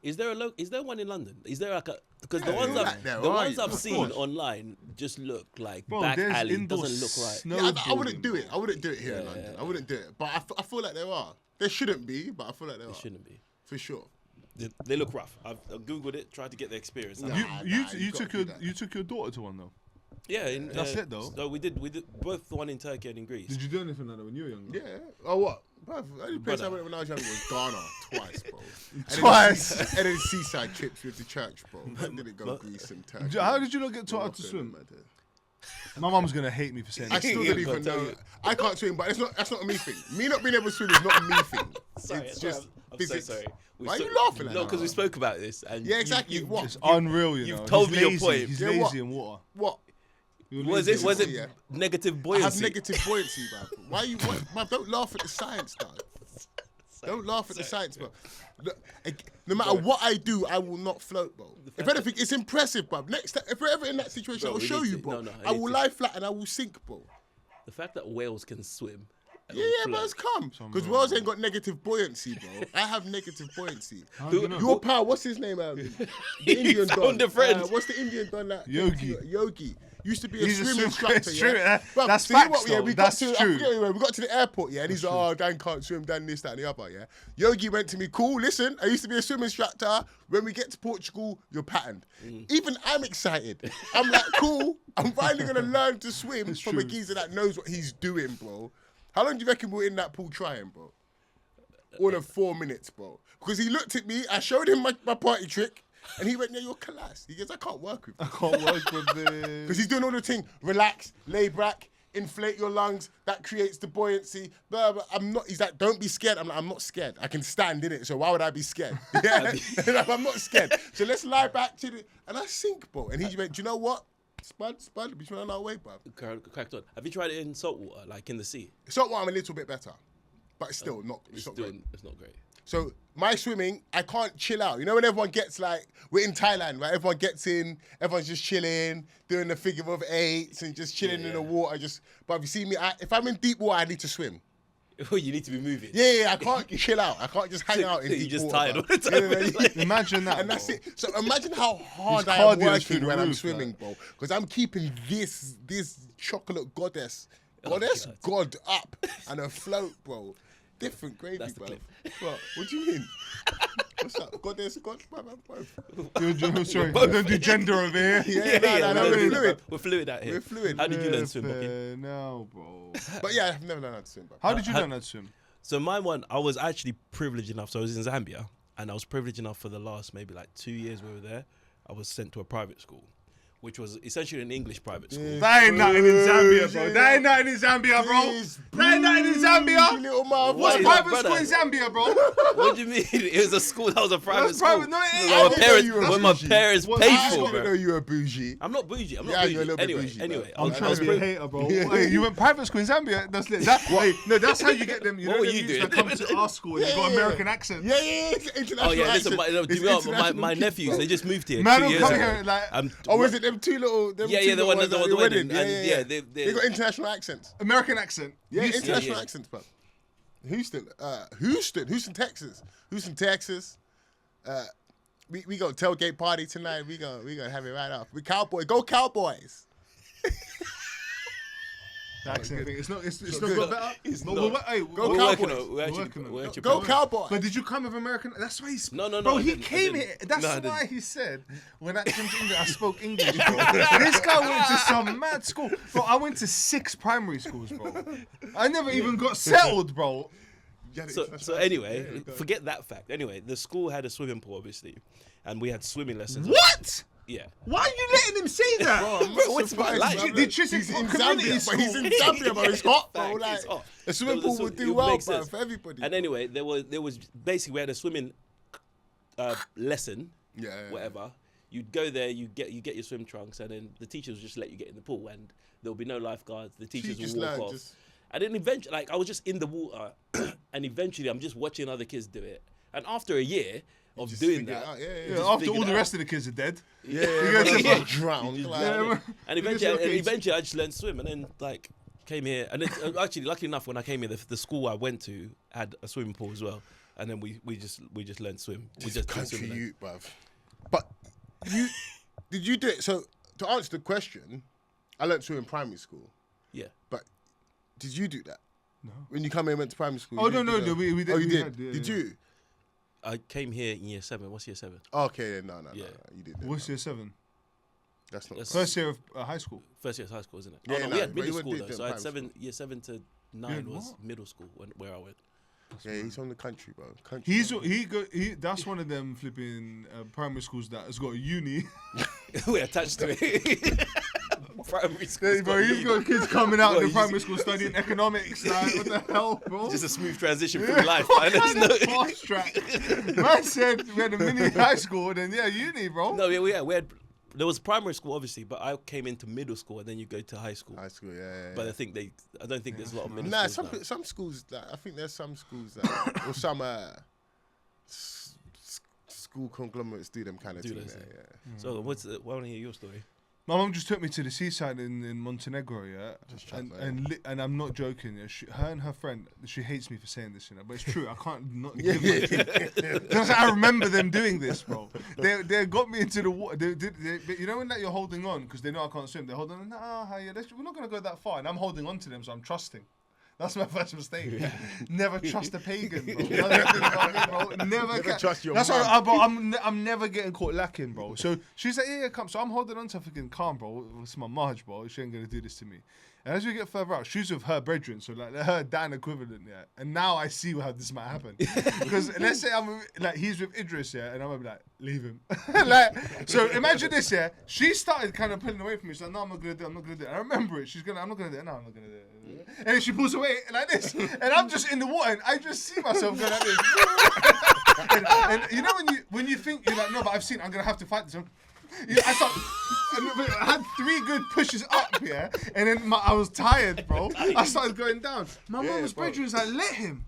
Is there one in London? Is there like a because the Yeah, ones I've seen online just look like back alley. Doesn't look right. I wouldn't do it. I wouldn't do it here in London. I wouldn't do it. But I feel like there are. There shouldn't be, but I feel like there are. It shouldn't be. For sure. They look rough. I've googled it, tried to get the experience. You took your daughter to one though. Yeah, that's it though. So we did both the one in Turkey and in Greece. Did you do anything like that when you were younger? Yeah. Oh what? The only place I went when I was younger was Ghana twice, bro. And then seaside trips with the church, bro. I didn't go Greece and Turkey. How did you not get taught how to swim? My mum's gonna hate me for saying I this. still don't even know. I can't swim, but that's not a me thing. Me not being able to swim is not a me thing. Sorry, It's just I'm physics. so sorry. Why are you laughing at No, that? because we spoke about this. And Yeah, exactly. You, What? It's unreal, you know. You've told He's me your lazy. point. He's Yeah, lazy what? in water. What? was it Yeah. negative I buoyancy? have negative buoyancy, man. Why you? Man, don't laugh at the science, dog. Don't laugh at the science, bro. Look, no matter what I do, I will not float, bro. If anything, it's impressive, bro. Next time, if we're ever in that situation, Bro, I'll we show need you, to- bro. no, I will lie flat and I will sink, bro. The fact that whales can swim. and Yeah, float. bro, it's calm. Because whales ain't got negative buoyancy, bro. I have negative buoyancy. do you know? Your pal, what's his name? The You Indian found don. a friend. What's the Indian don? That Yogi. Yogi. Used to be a He's a swim swim- instructor. it's Yeah? true, Bruv, that's so you know facts, what, yeah, though. we That's got to, true. I forget where we got to the airport, yeah, and he's like, oh, Dan can't swim, Dan this, that, and the other, yeah. Yogi went to me, cool, listen, I used to be a swim instructor. When we get to Portugal, you're patterned. Even I'm excited. I'm like, cool, I'm finally going to learn to swim from a true. geezer that knows what he's doing, bro. How long do you reckon we're in that pool trying, bro? All of 4 minutes, bro. Because he looked at me, I showed him my party trick, and he went, yeah, you're class. He goes, I can't work with you. Can't work with this. Because he's doing all the thing, relax, lay back, inflate your lungs, that creates the buoyancy. Blah, blah. I'm not, he's like, don't be scared. I'm like, I'm not scared. I can stand in it, so why would I be scared? Yeah, like, I'm not scared. So let's lie back to the, and I sink, bro. And he went, do you know what? Spud, we're on our way, bro. Cracked on. Have you tried it in salt water, like in the sea? Salt water, I'm a little bit better. But still, it's not great. It's not great. So my swimming, I can't chill out. You know when everyone gets like, we're in Thailand, right? Everyone gets in, everyone's just chilling, doing the figure of eights and just chilling in the water. But if you see me, if I'm in deep water, I need to swim. Oh, you need to be moving. Yeah, I can't chill out. I can't just hang out in You're deep just water. tired all bro. the time. Yeah. Imagine that. And that's bro. it. So imagine how hard His I am cardio is through working the when I'm roof, swimming, like. bro. Because I'm keeping this chocolate goddess God. up and afloat, bro. Different gravy, That's the bro. clip. What do you mean? What's up? Goddess, God, both. Sorry, I don't do gender over here. Yeah, no, we're fluid. We're fluid out here. We're fluid. How did you learn swim, Bucky? No, bro. But yeah, I've never learned how to swim, bro. How did you learn how to swim? So my one, I was actually privileged enough. So I was in Zambia, and I was privileged enough for the last maybe like 2 years we were there. I was sent to a private school, which was essentially an English private school. That ain't nothing in Zambia, bro. That ain't nothing in Zambia, bro. Jeez, That ain't nothing in you Zambia. little motherfucker. What is that, Private brother? school inAmbia, bro. What do you mean? It was a school that was a private That's school. private. No, it ain't. When I didn't know you were when my bougie. parents What- paid I for, didn't know bro. you were bougie. I'm not bougie. I'm not Yeah, bougie. you're a little bit Anyway, bougie, anyway, bro. I'm I trying was to be a privileged. hater, bro. Hey, you went private school in Zambia. That's lit. Hey, no, that's how you get them. You What know were them you youths doing? that come to our school and they got American accents. Yeah, it's international Oh yeah, listen, accent. my, no, It's do you know, international my kids, nephews, bro. they just moved here Man, 2 I'm years coming ago. here like Oh, is it them two little? Them Yeah, two yeah, the little one ones that at the your wedding, wedding? and yeah, they They got international accents. American accent. Yeah, Houston. international yeah. accents, bro. Houston, Texas. Houston, Texas. We go tailgate party tonight. We gonna have it right off. We Cowboys. Go Cowboys. The accent thing. It's not good. got better. It's But not. we're- hey, Go We're Cowboys. working on it. We're working on it. actually Go preparing. Cowboys. But did you come with American? That's why he. No, Bro, I he didn't. I came didn't. here. That's No, I why didn't. he said when I came to England, I spoke English, bro. This guy went to some mad school, bro. I went to 6 primary schools, bro. I never even got settled, bro. So anyway, forget that fact. Anyway, the school had a swimming pool, obviously, and we had swimming lessons. What? Yeah. Why are you letting him say that? I'm Bro, not what's surprised, my life? bro. Did Tristan He's in community Zambia, but he's in school? Zambia, bro. It's hot, bro. Facts, Like it's hot. a swimming There was pool a would it do well, make bro, sense. for everybody. And anyway, there was basically we had a swimming lesson, Yeah. whatever. You'd go there, you get your swim trunks, and then the teachers would just let you get in the pool, and there'll be no lifeguards. The teachers just will walk learn, off. just- And then eventually, like I was just in the water, and eventually I'm just watching other kids do it. And after a year, of Just doing figure it that. out, yeah. Yeah, Just after figured all it the out. rest of the kids are dead. Yeah, guys yeah, just drowned. You Like, just- Yeah, and You just eventually, I just learned to swim, and then like came here, and then, actually, lucky enough, when I came here, the school I went to had a swimming pool as well, and then we just learned to swim. We just did country swimming. youth, bruv. But did you do it? So to answer the question, I learnt to swim in primary school. Yeah. But did you do that? No. When you come here and went to primary school? Oh, you didn't no, do no, that? we did- Oh, you we did? had, yeah, Did yeah. you? I came here in year 7. What's year 7? Okay, no, Yeah. you did. What's year 7? That's not. That's- First year of high school. First year of high school, isn't it? Yeah, Oh, no, no, we had but middle you school did though. So I had primary year 7 to 9 Yeah, was what? middle school where I went. Yeah, he's from the country, bro. Country. He's bro. that's one of them flipping primary schools that has got a uni. We're attached to it. Primary school. Yeah, bro, he's got kids coming out What, of the he's- primary school studying economics. Like, what the hell, bro? Just a smooth transition through life. What Man. kind There's of no- fast track? Man said we had a mini high school, then yeah, uni, bro. No, yeah, we had. There was primary school, obviously, but I came into middle school and then you go to high school. High school, yeah. But I don't think there's a lot of middle Nah, schools now. some schools. That, I think there's some schools that, or some school conglomerates do them kind of Do thing. those There, things. yeah. So why want to hear your story? My mum just took me to the seaside in Montenegro, yeah, and I'm not joking. Yeah, her and her friend, she hates me for saying this, you know, but it's true. I can't not give my kid. Because I remember them doing this, bro. They got me into the water. You know when that you're holding on because they know I can't swim. They're holding on. Nah, we're not gonna go that far, and I'm holding on to them, so I'm trusting. That's my first mistake. Never trust a pagan, bro. Never trust your That's mum. why I'm never getting caught lacking, bro. So she's like, yeah, come. So I'm holding on to her thinking, calm, bro. It's my Marge, bro. She ain't gonna do this to me. And as we get further out, she's with her brethren, so like her Dan equivalent, yeah. And now I see how this might happen. Because let's say he's with Idris, yeah, and I'm gonna be like, leave him. So imagine this, yeah. She started kind of pulling away from me. She's like, no, I'm not gonna do it. I remember it. I'm not gonna do it. No, I'm not gonna do it. And then she pulls away like this, and I'm just in the water, and I just see myself going like this. and you know when you think you're like, no, but I'm gonna have to fight this one. I had 3 good pushes up, yeah, and then I was tired, bro. I started going down. My mum's bro. bedroom was like, let him.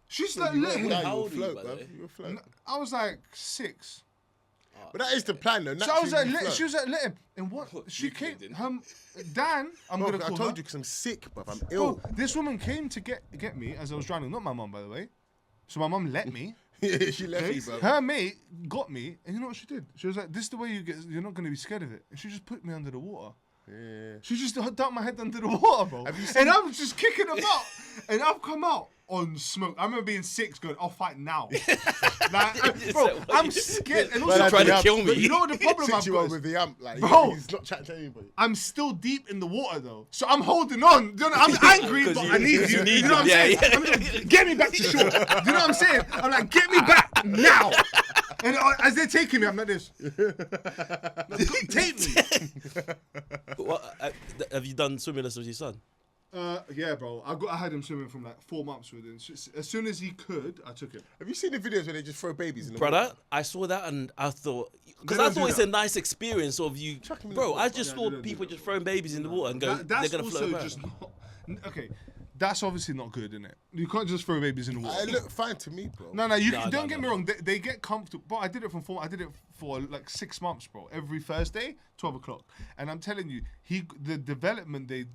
She's like, let him. How old are you, by the bro. way? You were float. I was like 6. But that is the plan, though. So I was like, Naturally, you float. she was like, let him. And what? She came. Dan, I'm Bro, gonna I call told her. you because I'm sick, bro. I'm Bro, ill. this woman came to get me as I was drowning. Not my mum, by the way. So my mum let me. She left you, bro. Her mate got me, and you know what she did? She was like, "This is the way you're not going to be scared of it." And she just put me under the water. Yeah. She just dumped my head under the water, bro. Have you seen- And I was just kicking them out, and I've come out on smoke. I remember being 6, going, "I'll fight now." Bro, I'm scared. And also, They're trying to kill me. But you know what the problem I've Sit you got on is? with the amp, like, Bro. he's not chatting to anybody. I'm still deep in the water though, so I'm holding on. You know, I'm angry, but I need you. You know what I'm saying? I'm like, get me back to shore. You know what I'm saying? I'm like, get me back now. And as they're taking me, I'm like this. Take me. Have you done swimming lessons with your son? Yeah, bro. I had him swimming from like 4 months with him. As soon as he could, I took him. Have you seen the videos where they just throw babies in the Brother, water? I saw that and I thought, because They I don't do thought it's that. a nice experience of you, Chuck 'em in the bro. water. I just Yeah, saw they don't do people that. just throwing babies in the water and go, they're That's gonna float also around. just not. Okay, that's obviously not good, innit? You can't just throw babies in the water. It looked fine to me, bro. No, you No, don't no, get me wrong. They get comfortable. But I did it for like 6 months, bro. Every Thursday, 12 o'clock. And I'm telling you, the development they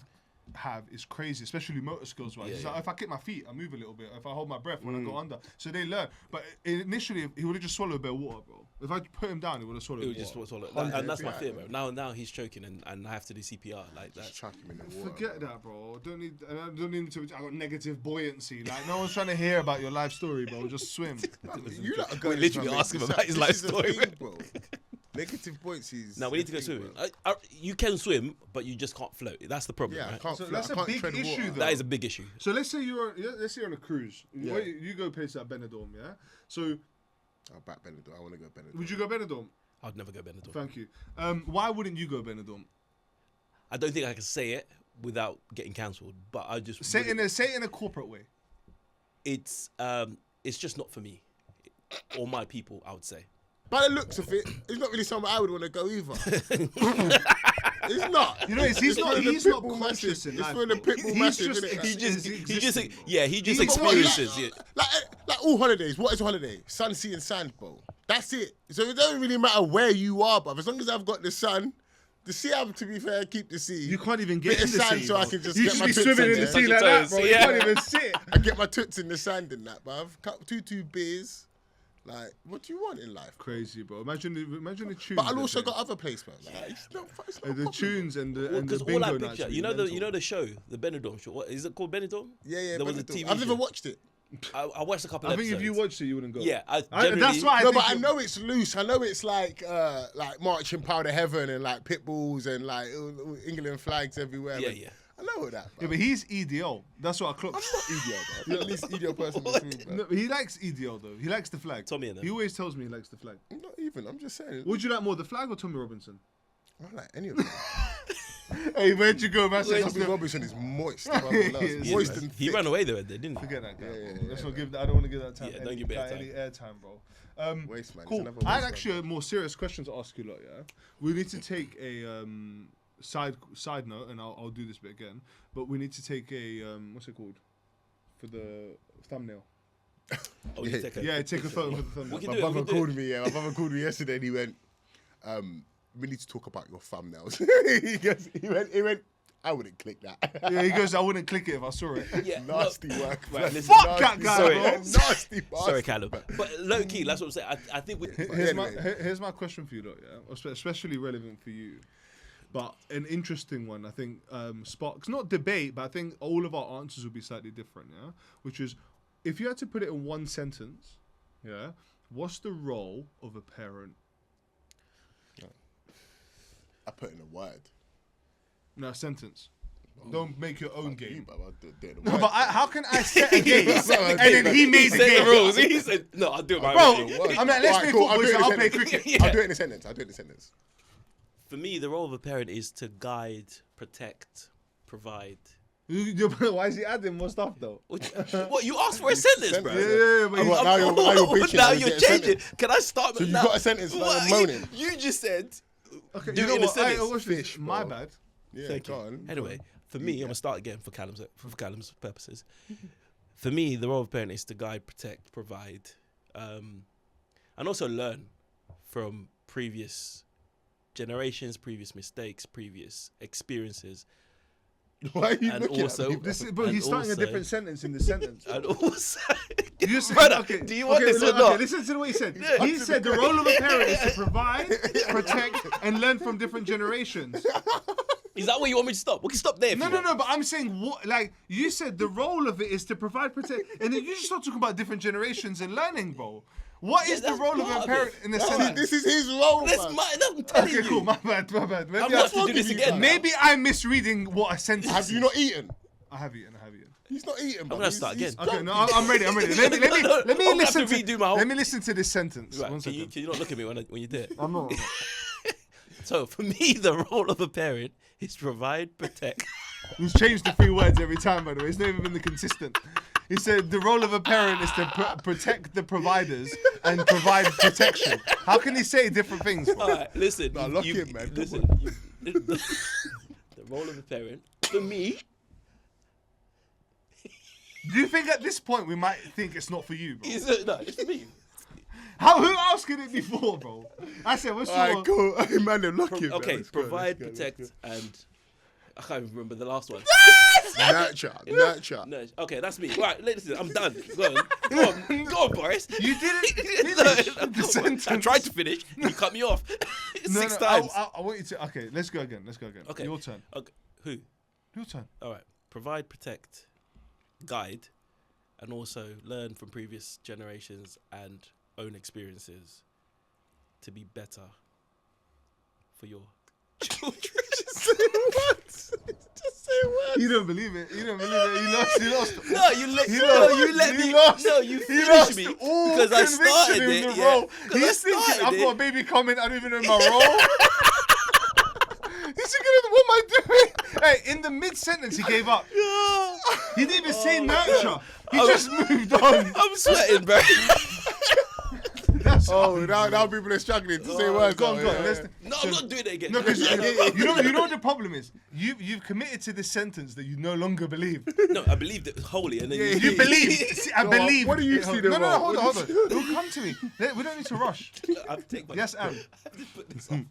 have is crazy, especially motor skills wise. Yeah, It's yeah. like if I kick my feet, I move a little bit. If I hold my breath when I go under, so they learn. But initially, he would have just swallowed a bit of water, bro. If I put him down, he would have swallowed. It was water. just swallow. 100, And that's my yeah. fear, bro. Now he's choking and I have to do CPR like that. Just chuck him in the water. Forget that, bro. I don't need to. I got negative buoyancy. Like no one's trying to hear about your life story, bro. Just swim. You lot are We going literally to ask him this- about his this life is a story, thing, bro. Negative points is. Now we need to go a thing, swimming. bro. You can swim, but you just can't float. That's the problem, Yeah, I right? can't. So float, that's I a can't big tread issue, water. though. That is a big issue. So let's say you're on a cruise. Yeah. You go places like Benidorm, yeah. So I'll back Benidorm. I want to go Benidorm. would you go Benidorm? I'd never go Benidorm. Thank you. Why wouldn't you go Benidorm? I don't think I can say it without getting cancelled, but I just Say it in a corporate way. it's just not for me or my people. I would say. By the looks of it, it's not really somewhere I would want to go either. It's not. You know, he's It's not for the he's not pitbull conscious massive. in It's life. for the bro. pitbull He's massive, just innit? He just existing, bro. yeah, he just He's not- experiences it. Like all holidays. What is a holiday? Sun, sea, and sand, bro. That's it. So it doesn't really matter where you are, but as long as I've got the sun, the sea, to be fair, keep the sea. You can't even get Bit in of the sand sea. so I bro. can just you get should my be tits swimming in in the there. sea like that, bro. You Yeah. can't even sit. I get my toots in the sand and that, bruv. Two beers. Like, what do you want in life? Crazy, bro. Imagine the tunes. But I've that also they- got other placements. Like, it's not a the problem. tunes and the Because all bingo I nights. picture, would you be know mental. the show, the Benidorm show. What is it called? Benidorm? Yeah. There was a Benidorm. TV I've never show. watched it. I watched a couple. I think episodes. if you watched it, you wouldn't go. Yeah, that's generally- why. No, but I know it's loose. I know it's like marching powder heaven and like pit bulls and like England flags everywhere. Yeah, but yeah. I know that. Yeah, Bro. but he's EDL. That's what I clocked. I'm not EDL, bro. You're the least EDL person in this room, bro. No, he likes EDL though. He likes the flag. Tommy and them. He always tells me he likes the flag. Not even. I'm just saying. Would you like more, the flag or Tommy Robinson? I don't like any of them. Hey, where'd you go, man? Tommy Robinson is moist. Bro. Yes. Moist Yeah, and he thick. ran away there, didn't he? Forget that guy. Yeah, bro. yeah, Let's yeah. not give that. I don't want to give that time. Yeah, don't give it any airtime, bro. Waste, man. It's Cool. another I had waste, actually a more serious question to ask you, lot. Yeah, we need to take a side note, and I'll do this bit again. But we need to take a what's it called for the thumbnail? Oh, you take a Yeah, take a picture. photo for the thumbnail. We can My do it. brother We can do called it. me. Yeah, my brother called me yesterday, and he went, "We need to talk about your thumbnails." he went. I wouldn't click that. Yeah, he goes, I wouldn't click it if I saw it. Yeah, Nasty look- work. Right, man. listen. Fuck that guy, Sorry. bro. Nasty bastard. Sorry, Callum. But low key, that's what I'm saying. I think we. Here's my question for you, lot, yeah, especially relevant for you, but an interesting one. I think sparks not debate, but I think all of our answers will be slightly different. Yeah, which is if you had to put it in one sentence, yeah, what's the role of a parent? I put in a word. No, sentence. Don't make your own game. I'll do it in a No, word. but how can I set a game and game. then he made the said game? the rules. He said, "No, I'll do it my Bro, own way." I'm like, let's Alright, play cool, football, do it so in a I'll play sentence. cricket. I'll do it in a sentence. I'll do it in a sentence. For me, the role of a parent is to guide, protect, provide. Why is he adding more stuff though? What you asked for a sentence, bro? Yeah, but I'm he's- like, now you're bitching. Now and you're get a changing. sentence. Can I start? So with you now? got a sentence like What? you're moaning. You just said. Okay, Do you it know in a what? sentence. Watch this. Fish, My bro. bad. Yeah, Thank go you. on. Anyway, for me, I'm gonna start again for Callum's purposes. For me, the role of parent is to guide, protect, provide, and also learn from previous generations, previous mistakes, previous experiences, Why are you and looking also- at me, bro? But And he's starting also- a different sentence in the sentence. and also. You said, Brother, okay, do you want okay, this or look, not? Okay, listen to what he said. Yeah. He said the role of a parent is to provide, protect, and learn from different generations. Is that where you want me to stop? We can stop there. If No, you no, want. no. But I'm saying what, like you said, the role of it is to provide, protect, and then you just start talking about different generations and learning, bro. What is the that's role of part a of parent it. in a See, sentence? this is his role, That's man. I'm telling Okay, you. cool. My bad. Maybe I'm gonna have to do this fucking again. you, maybe I'm misreading what a sentence. Have you not eaten? I have eaten. He's not eating, bro. gonna start again. Okay, no, I'm ready. Let me No, let me I'm gonna listen have to redo my whole- Let me listen to this sentence. Right, One can second. you not look at me when you do it? I'm not. So for me, the role of a parent is provide, protect. He's changed the 3 words every time, by the way. It's not even been consistent. He said the role of a parent is to protect the providers and provide protection. How can he say different things? Bro? All right, listen. Nah, lock in, man. Come Listen. The role of a parent for me. Do you think at this point we might think it's not for you, bro? It's for me. Who else could it be for, bro? I said, what's your... Alright, cool. Hey, man, they're looking. Okay, provide, protect, and I can't even remember the last one. Nurture. No, okay, that's me. Right, listen, I'm done. Go on, Boris. You didn't No, finish no, the I sentence. tried to finish. You cut me off No, six no, times. I want you to... Okay, let's go again. Okay, Your turn. Okay, who? Your turn. All right. Provide, protect, guide, and also learn from previous generations and own experiences to be better for your children. Just say what? You don't believe it. You lost. No, you let He no, lost. you let He me. lost. No, you He finished lost me all because I conviction started in it. the Yeah, role. 'cause He's I thinking, started I've got a it. baby coming, I don't even know my role. He's thinking, what am I doing? Hey, in the mid-sentence, he gave up. He didn't even say nurture. He just moved on. I'm sweating, bro. That's Oh, now people are struggling to say words. Go on. No, I'm not doing it again. No, because you know what the problem is. You've committed to this sentence that you no longer believe. No, I believed it wholly, and then You believe. See, I believe. What do you see? No, hold on. Don't come to me. We don't need to rush. I've taken my Yes, Am. I have to put this on.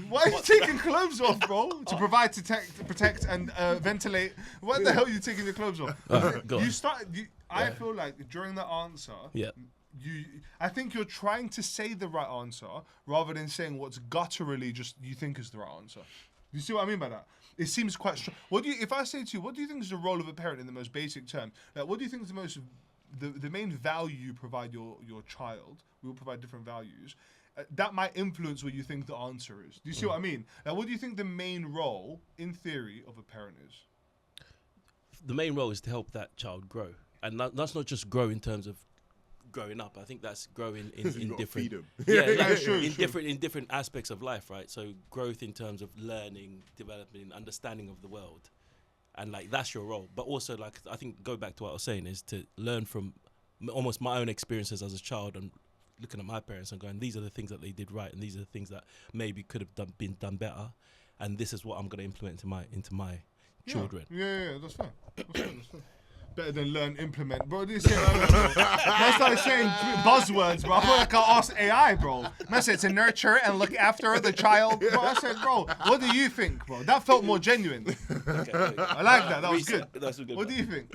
Why are you taking clothes off, bro? To provide, protect, and ventilate. What the hell are you taking your clothes off? Go on. I feel like during the answer, Yeah. I think you're trying to say the right answer rather than saying what's gutturally just you think is the right answer. You see what I mean by that? It seems quite strong. If I say to you, what do you think is the role of a parent in the most basic term? Like, what do you think is the main value you provide your child? We will provide different values. That might influence what you think the answer is. Do you see what I mean? Like, what do you think the main role, in theory, of a parent is? The main role is to help that child grow, and that's not just grow in terms of growing up. I think that's growing in different. Feed 'em. In different aspects of life, right? So growth in terms of learning, developing, understanding of the world, and like that's your role. But also, like I think, go back to what I was saying, is to learn from almost my own experiences as a child and looking at my parents and going, these are the things that they did right, and these are the things that maybe could have been done better, and this is what I'm going to implement into my children. Yeah, that's fair. Better than learn, implement. Bro, this shit I started saying buzzwords, bro. I feel like I asked AI, bro. Man said to nurture and look after the child. Bro, I said, bro, what do you think, bro? That felt more genuine. Okay. I like that. That was good. That's a good What one. do you think?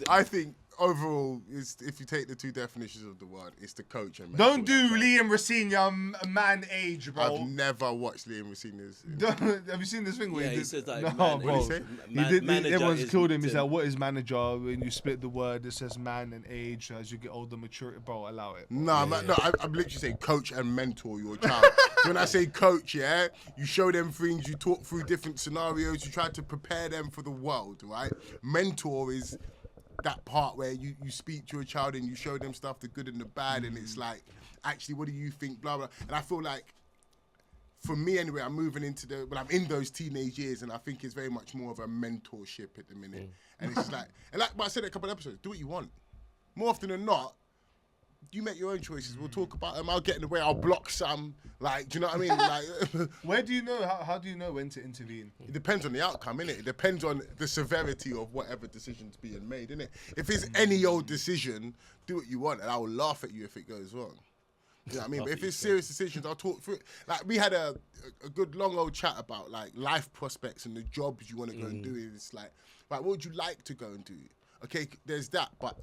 I think overall, if you take the two definitions of the word, it's the coach and Don't do mentor. Liam Rosina man age, bro. I've never watched Liam Rosina's. Have you seen this thing where Yeah, he he did? says like, no, man, bro. what did he say? He did, manager everyone's is killed him. He's to- like, what is manager? When you split the word, it says man and age. So as you get older, mature. Bro, allow it. No, I'm literally saying coach and mentor your child. So when I say coach, yeah, you show them things, you talk through different scenarios, you try to prepare them for the world, right? Mentor is that part where you speak to a child and you show them stuff, the good and the bad, and it's like, actually, what do you think, blah, blah. And I feel like, for me anyway, I'm moving into I'm in those teenage years, and I think it's very much more of a mentorship at the minute. And it's just like, but I said it a couple of episodes, do what you want. More often than not, you make your own choices. We'll talk about them. I'll get in the way. I'll block some. Like, do you know what I mean? Like, Where do you know? How do you know when to intervene? it depends on the outcome, innit? It depends on the severity of whatever decision's being made, innit? If it's any old decision, do what you want, and I will laugh at you if it goes wrong. You know what I mean? But if it's serious decisions, I'll talk through it. Like, we had a good long old chat about like life prospects and the jobs you want to go and do. It's like, what would you like to go and do? Okay, there's that, but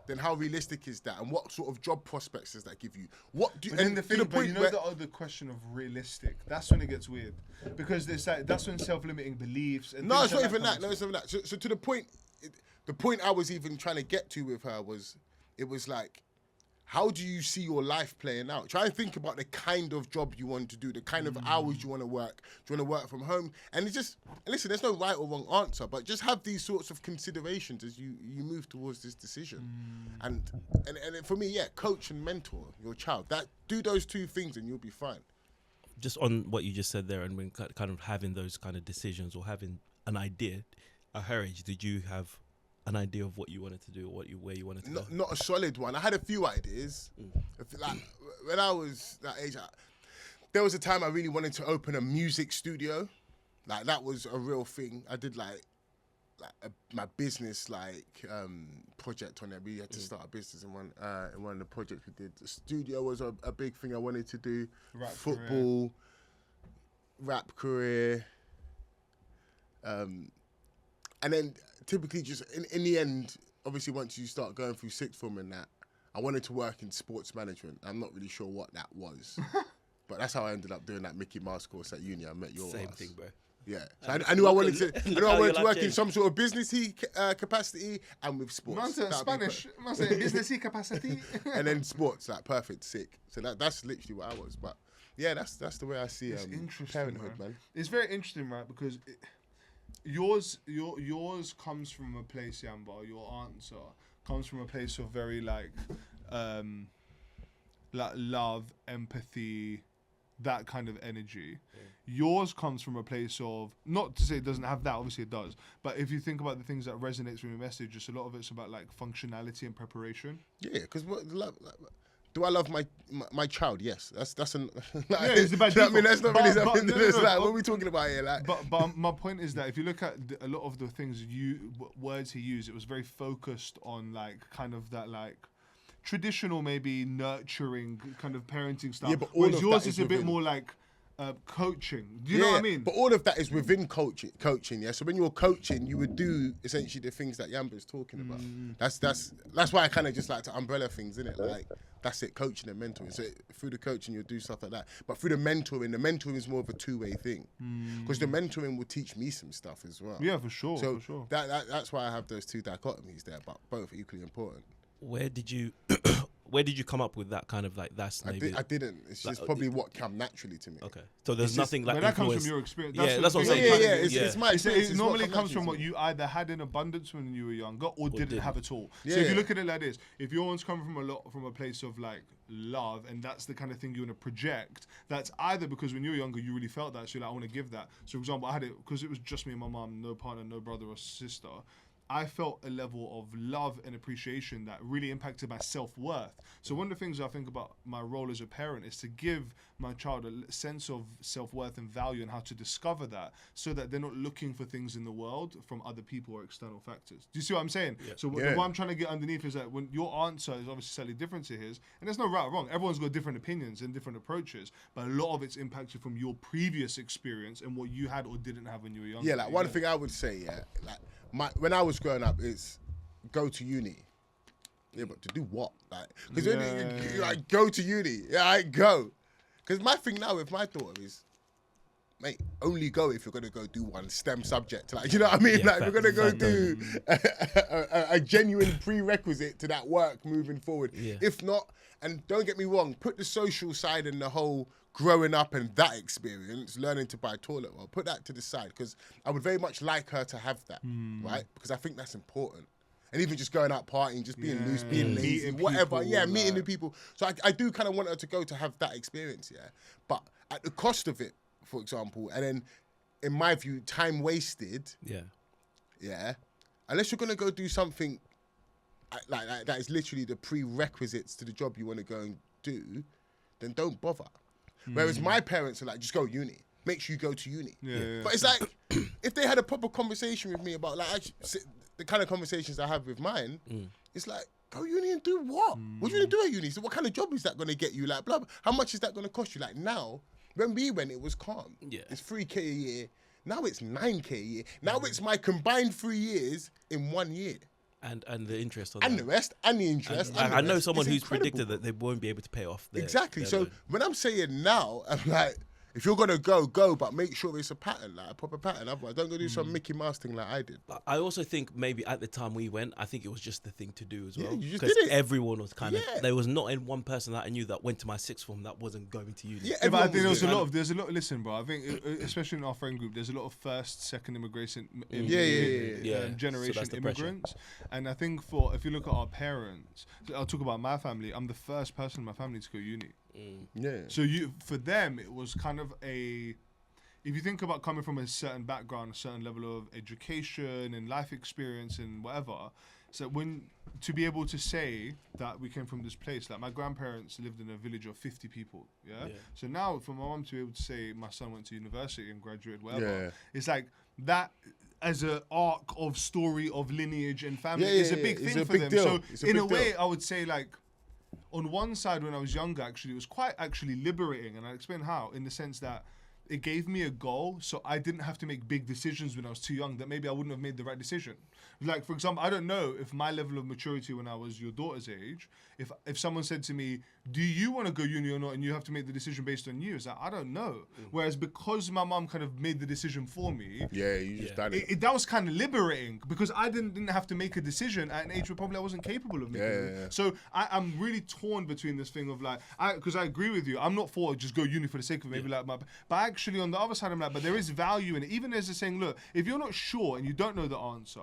then how realistic is that, and what sort of job prospects does that give you? What do you, And and the to thing, the but point you know where, the other question of realistic. That's when it gets weird, because it's like that's when self-limiting beliefs. And no, things it's not like even that. come No, into it's not even that. So to the point, the point I was even trying to get to with her was, it was like, how do you see your life playing out? Try and think about the kind of job you want to do, the kind of hours you want to work. Do you want to work from home? And it's just, listen, there's no right or wrong answer, but just have these sorts of considerations as you move towards this decision. And for me, yeah, coach and mentor your child. Do those two things and you'll be fine. Just on what you just said there, and when kind of having those kind of decisions or having an idea, at her age, did you have an idea of what you wanted to do or where you wanted to go? Not a solid one. I had a few ideas. Like, when I was that age, there was a time I really wanted to open a music studio. Like, that was a real thing. I did my business project on it. We had to start a business in one of the projects we did. The studio was a big thing I wanted to do. Football, rap career. And then typically just in the end, obviously once you start going through sixth form and that, I wanted to work in sports management. I'm not really sure what that was. But that's how I ended up doing that Mickey Mouse course at uni. I met your Same ass. thing, bro. Yeah. So I knew I wanted to work in changed. some sort of business capacity and with sports. Man said That'd be Spanish. Man said businessy capacity. and then sports, like perfect, sick. So that's literally what I was. But yeah, that's the way I see It's interesting, parenthood, man. It's very interesting, right? Because yours comes from a place, Yamba. Your answer comes from a place of very like love, empathy, that kind of energy. Yours comes from a place of, not to say it doesn't have that, obviously it does, but if you think about the things that resonates with your message, just a lot of it's about like functionality and preparation. Yeah, because Do I love my child? Yes. That's an. It's about I mean, that's not really but- something. no, That's no, like, but- what are we talking about here? Like, But my point is that if you look at a lot of the things words he used, it was very focused on like kind of that like traditional, maybe nurturing kind of parenting style. Yeah, but all whereas of yours that is is a bit within- more like coaching. Do you know what I mean? But all of that is within coaching. Yeah. So when you're coaching, you would do essentially the things that Yamba's talking about. That's why I kind of just like to umbrella things, innit? Like that's it, coaching and mentoring. So through the coaching, you'll do stuff like that. But through the mentoring is more of a two-way thing. Because the mentoring will teach me some stuff as well. Yeah, for sure. So for sure. that's why I have those two dichotomies there, but both equally important. Where did you come up with that kind of like that's maybe? I didn't. It's Like, just probably what came naturally to me. Okay, so there's It's nothing like But that comes influence- from your experience. Yeah, the that's what I'm thing. saying. It's my experience. It It's normally what comes from naturally what to me. you either had in abundance when you were younger or didn't have at all. So Yeah. if you look at it like this, if your one's coming from a place of like love, and that's the kind of thing you want to project, that's either because when you were younger you really felt that, so you're like, I want to give that. So for example, I had it because it was just me and my mum, no partner, no brother or sister. I felt a level of love and appreciation that really impacted my self-worth. So one of the things I think about my role as a parent is to give my child a sense of self-worth and value and how to discover that so that they're not looking for things in the world from other people or external factors. Do you see what I'm saying? Yeah. So what I'm trying to get underneath is that when your answer is obviously slightly different to his, and there's no right or wrong. Everyone's got different opinions and different approaches, but a lot of it's impacted from your previous experience and what you had or didn't have when you were younger. Yeah, like one thing I would say, like when I was growing up, is go to uni. Yeah, but to do what? Like, because you like go to uni. Yeah, I go. Because my thing now with my daughter is, mate, only go if you're gonna go do one STEM subject. Like, you know what I mean? Yeah, like, fact, if you're gonna go fact, do a genuine prerequisite to that work moving forward. Yeah. If not, and don't get me wrong, put the social side and the whole growing up and that experience, learning to buy toilet roll, put that to the side, because I would very much like her to have that, right? Because I think that's important. And even just going out partying, just being loose, being lazy, Meeting whatever. people, Yeah, meeting the like- people. So I do kind of want her to go to have that experience, yeah. But at the cost of it, for example, and then, in my view, time wasted, yeah, unless you're going to go do something like that is literally the prerequisites to the job you want to go and do, then don't bother. Whereas my parents are like, just go uni. Make sure you go to uni. Yeah. But it's like, if they had a proper conversation with me about like actually, the kind of conversations I have with mine, it's like, go uni and do what? What do you want to do at uni? So what kind of job is that going to get you? Like, blah, blah. How much is that going to cost you? Like now, when we went, it was calm. Yeah. It's 3K a year. Now it's 9K a year. Now it's my combined 3 years in 1 year. and the interest on And that. the rest, and the interest. and the I know rest. someone It's who's incredible. predicted that they won't be able to pay off their, Exactly. their So loan. when I'm saying now, I'm like, if you're gonna go, but make sure it's a pattern, like a proper pattern. Otherwise, don't go do some Mickey Mouse thing like I did. I also think maybe at the time we went, I think it was just the thing to do as Yeah, well. you just Because did it. everyone was kind Yeah. of, there was not in one person that I knew that went to my sixth form that wasn't going to uni. Yeah, Yeah, but I everyone think was doing it. there's a lot. Listen, bro. I think especially in our friend group, there's a lot of first, second immigration, Yeah. generation So that's the pressure. immigrants. And I think if you look at our parents, so I'll talk about my family. I'm the first person in my family to go uni. Yeah. So for them, it was kind of if you think about coming from a certain background, a certain level of education and life experience and whatever, so to be able to say that we came from this place, like my grandparents lived in a village of 50 people, yeah? So now for my mum to be able to say my son went to university and graduated, whatever, Yeah. it's like that as an arc of story of lineage and family Yeah, is a yeah, big yeah. It's thing a for big them. deal. So It's a in big a way, deal. I would say like, on one side, when I was younger, actually, it was quite actually liberating, and I'll explain how, in the sense that it gave me a goal, so I didn't have to make big decisions when I was too young, that maybe I wouldn't have made the right decision. Like, for example, I don't know if my level of maturity when I was your daughter's age, if someone said to me, do you want to go uni or not, and you have to make the decision based on you, it's like, I don't know. Whereas because my mum kind of made the decision for me, Yeah, you just done it. that was kind of liberating, because I didn't have to make a decision at an age where probably I wasn't capable of making it. Yeah. So I'm really torn between this thing of like, because I agree with you, I'm not for just go uni for the sake of maybe like but actually on the other side I'm like, but there is value in it. Even there's a saying, look, if you're not sure and you don't know the answer,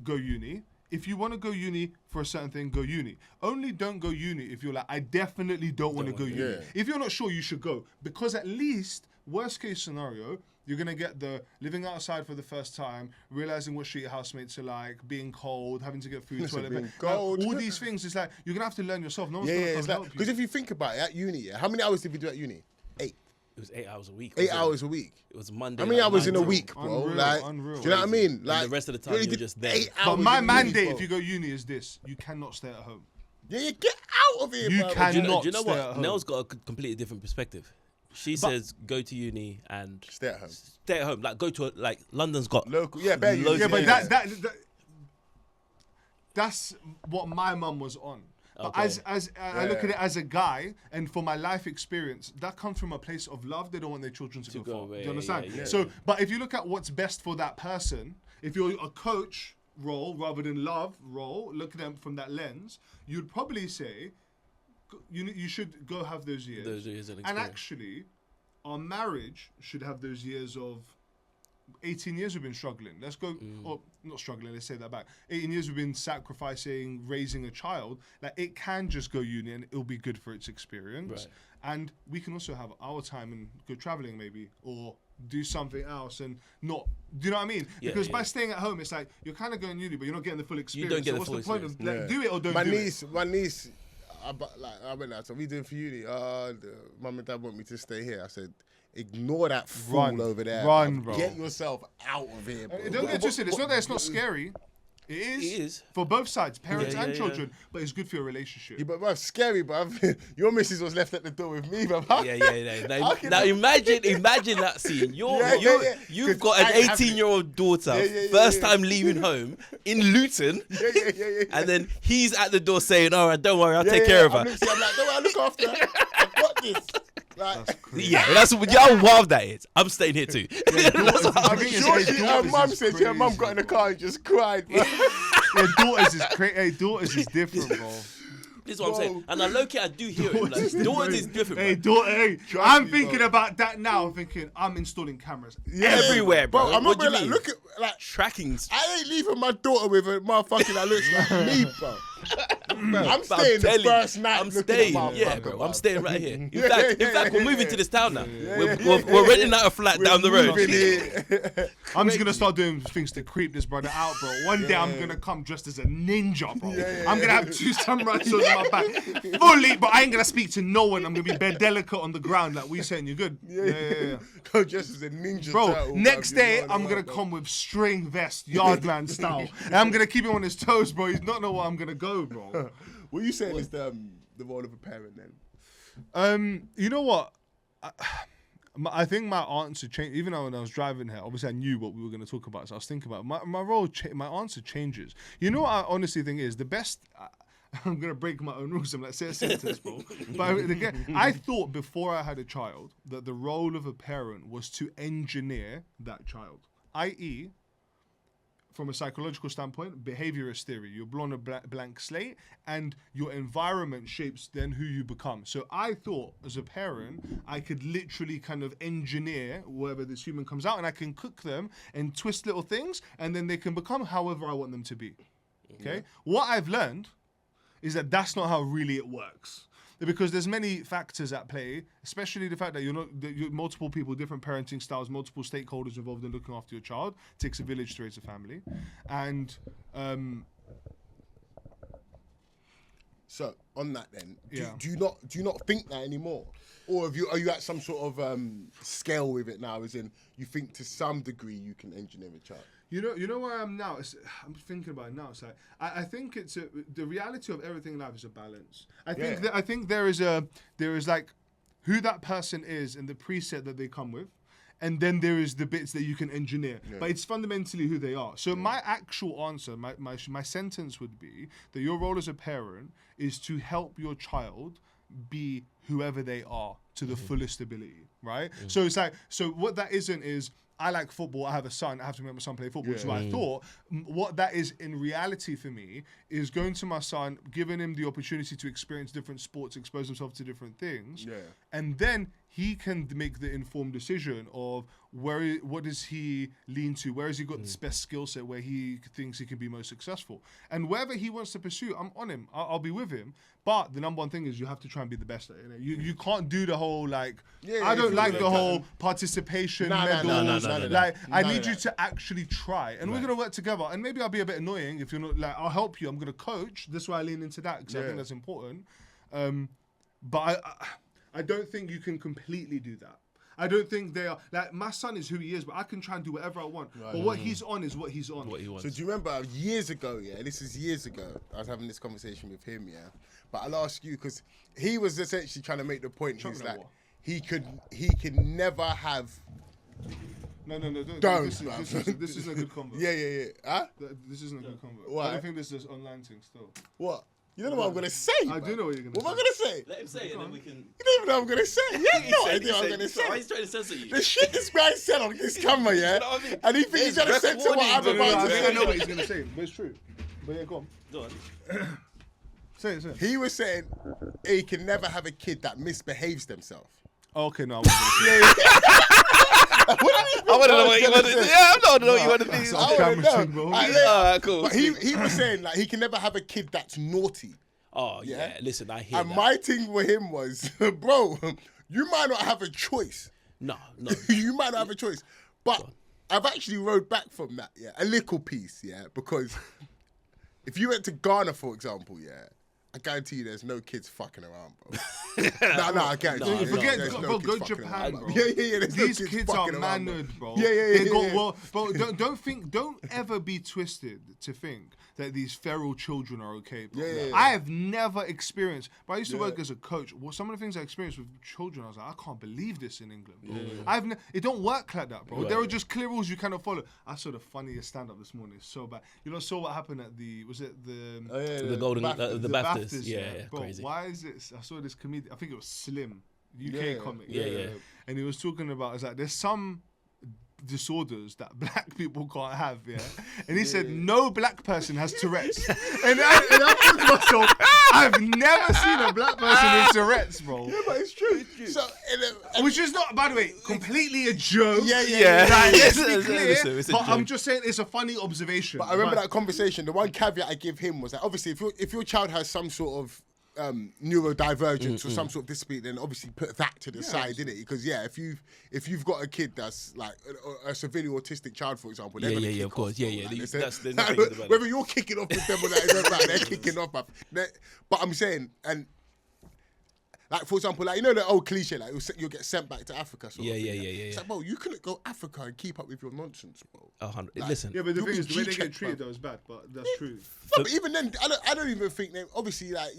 go uni. If you want to go uni for a certain thing, go uni. Only don't go uni if you're like, I definitely don't want to go uni. Yeah. If you're not sure, you should go, because at least worst case scenario, You're gonna get the living outside for the first time, realizing what shit your housemates are like, being cold, having to get food, toilet being paper. cold. All these things. It's like you're gonna have to learn yourself. No one's Yeah, gonna yeah. come It's like help you. because if you think about it, at uni, yeah, how many hours did we do at uni? 8. It was 8 hours a week. 8 wasn't it? hours a week. It was Monday. How many like, hours in a 9 week, bro? Unreal, Like, unreal. do you know what I mean? And Like, the rest of the time you only you're did just there. 8 hours But my in a week, mandate, bro. if you go uni, is this: you cannot stay at home. Yeah, yeah, get out of here, You bro. can- Do you not know stay at what? home. Nell's got a completely different perspective. She says go to uni and Stay at home. stay at home. Like go to like London's got Local, yeah, better loads Yeah, of but areas. that's what my mum was on. But Okay. as I look at it as a guy, and for my life experience, that comes from a place of love. They don't want their children to go go far. away, Do you understand? yeah. So, but if you look at what's best for that person, if you're a coach role rather than love role, looking at them from that lens, you'd probably say you should go have those years. Those years of And experience. actually, our marriage should have those years of 18 years we've been struggling. Let's go, or not struggling, let's say that back. 18 years we've been sacrificing, raising a child. Like, it can just go uni and it'll be good for its experience. Right. And we can also have our time and go traveling maybe, or do something else and not, do you know what I mean? Yeah, Because yeah. by staying at home, it's like, you're kind of going uni, but you're not getting the full experience. don't get so the what's full the point of, experience. like, Yeah. do it or don't my do niece, it? My niece, I went out. So what are you doing for uni? Mum and dad want me to stay here. I said, ignore that fool Run. over there. Run, bro. bro. Get yourself out of here, bro. Don't get twisted. It's not that it's not scary. It is. It is. For both sides, parents Yeah, and yeah, children, but it's good for your relationship. Yeah, but bruv, scary, bruv. Your missus was left at the door with me, bruv. Yeah. How can Now I- imagine that scene. Yeah. You've 'Cause got an I have 18-year-old daughter, Yeah. first time leaving home in Luton, Yeah. and then he's at the door saying, "All right, don't worry, I'll take care of her." I'm like, don't worry, I'll look after her. I've got this. Like, Yeah, that's how wild that is. I'm staying here too. That's what I I'm think it's sure his her daughters mum is said, yeah, mum crazy, got in the bro. car and just cried, bro. Yeah, daughters is crazy. Hey, daughters is different, bro. This is what I'm saying. Bro. And I low-key, I do hear it. Like, daughters is different, Hey, bro. daughter. Hey, Trust I'm me, thinking bro. about that now. I'm thinking I'm installing cameras. Everywhere, bro. I'm What do you like, mean? look at, like, Tracking. I ain't leaving my daughter with a motherfucker that looks like me, bro. I'm But staying the telling you, first night. I'm looking staying, at yeah, motherfucker, bro. bro. I'm staying right here. In Yeah, fact, yeah, we're yeah, moving yeah. to this town now. Yeah, We're, yeah, we're, yeah, we're yeah. renting out a flat down the road. Moving here. I'm just gonna start doing things to creep this brother out, bro. One day I'm gonna come dressed as a ninja, bro. I'm gonna have 2 samurai swords on my back, fully, but I ain't gonna speak to no one. I'm gonna be bare delicate on the ground, like we saying. You good? Yeah. Go dressed as a ninja Bro, turtle, next bruv. day You're I'm not gonna bro. come with string vest, yardman style, and I'm gonna keep him on his toes, bro. He's not know where I'm gonna go, bro. What you saying is the role of a parent then? You know what? I think my answer changed. Even though when I was driving here, obviously I knew what we were going to talk about, so I was thinking about it. my role. My answer changes. You know what I honestly think is the best. I'm gonna break my own rules. I'm like, say a sentence, bro. But again, I thought before I had a child that the role of a parent was to engineer that child, i.e., from a psychological standpoint, behaviorist theory. You're born a blank slate, and your environment shapes then who you become. So I thought, as a parent, I could literally kind of engineer wherever this human comes out, and I can cook them and twist little things, and then they can become however I want them to be. Okay? What I've learned is that that's not how really it works. Because there's many factors at play, especially the fact that you're multiple people, different parenting styles, multiple stakeholders involved in looking after your child. It takes a village to raise a family. And So on that then, Yeah. do you not think that anymore, or are you at some sort of scale with it now? As in, you think to some degree you can engineer a child. you know where I am now. I'm thinking about it now. It's like I think it's the reality of everything in life is a balance. I think there is like who that person is and the preset that they come with. And then there is the bits that you can engineer. Yeah. But it's fundamentally who they are. So my actual answer, my sentence would be that your role as a parent is to help your child be whoever they are to the fullest ability, right? So it's like, so what that isn't is, I like football, I have a son, I have to make my son play football, which is what I thought. What that is in reality for me is going to my son, giving him the opportunity to experience different sports, expose himself to different things, and then he can make the informed decision of what does he lean to, where has he got this best skill set, where he thinks he can be most successful, and wherever he wants to pursue, I'm on him. I'll be with him. But the number one thing is you have to try and be the best at it. You can't do the whole like. I don't like the whole participation medals. Like I need you to actually try, and we're gonna work together. And maybe I'll be a bit annoying if you're not like. I'll help you. I'm gonna coach. This is why I lean into that because I think that's important. But I don't think you can completely do that. I don't think they are like my son is who he is, but I can try and do whatever I want. But what he's on is what he's on. What he wants. So do you remember years ago? Yeah, this is years ago. I was having this conversation with him. Yeah, but I'll ask you because he was essentially trying to make the point. He's like, he could never have. No. Don't. This isn't a good convo. Yeah. Huh? This isn't a good convo. Why? I don't think this is online thing still. What? You don't know what I'm gonna say. I do know what you're gonna say. What am I gonna say? Let him say it, and then we can. You don't even know what I'm gonna say. You have no idea what I'm gonna say. He's trying to censor you. The shit this guy said on this camera, yeah, You know what I mean? and he thinks he's gonna censor what I'm about I to think I know say. what he's gonna say, but it's true. But yeah, go on. Go on. Say it. He was saying he can never have a kid that misbehaves themselves. Oh, okay, no, I wasn't gonna say I want to know what you want to do. Yeah, I don't know what you want to do. That's I off wanna camera know. thing, bro. Alright, cool. But he was saying like he can never have a kid that's naughty. Oh yeah, listen, I hear And that. my thing with him was, bro, you might not have a choice. No. You might not have a choice. But I've actually rode back from that, yeah, a little piece, yeah, because if you went to Ghana, for example, yeah, I guarantee you there's no kids fucking around, bro. no, I guarantee you. Forget, there's bro, kids go fucking Japan, around. bro. Yeah. There's no These kids are fucking around, mannered, bro. Yeah. They got, well, bro, don't ever be twisted to think that these feral children are okay, bro. Yeah. I have never experienced, but I used to work as a coach. Well, some of the things I experienced with children, I was like, I can't believe this in England, bro. It don't work like that, bro. There are just clear rules you cannot follow. I saw the funniest stand-up this morning. It's so bad. You know, saw what happened at the The golden, the BAFTAs. Yeah, bro, crazy. why is it? I saw this comedian. I think it was Slim, UK comic. Yeah. And he was talking about, it's like there's some disorders that black people can't have, yeah. And he said no black person has Tourette's. and I thought to myself, I've never seen a black person with Tourette's, bro. Yeah, but it's true. So, Which is not, by the way, completely a joke. Yeah. Like, let's be clear. Listen, it's a but joke. I'm just saying it's a funny observation. But I remember that conversation. The one caveat I give him was that obviously if your child has some sort of neurodivergence or some sort of disability, then obviously put that to the side, innit? Because if you've got a kid that's like a severely autistic child, for example, they're gonna kick of course, off, yeah. Like, There's nothing about that. whether you're kicking off with them or that, they're kicking off. But I'm saying, and like for example, like you know the old cliche, like you'll get sent back to Africa. Sort of thing, It's like, bro, you couldn't go Africa and keep up with your nonsense, bro. 100. Like, Listen. Yeah, but the You'll thing be is, the way they G-checked, get treated bro. though is bad, but that's true. No, but even then, I don't even think they obviously like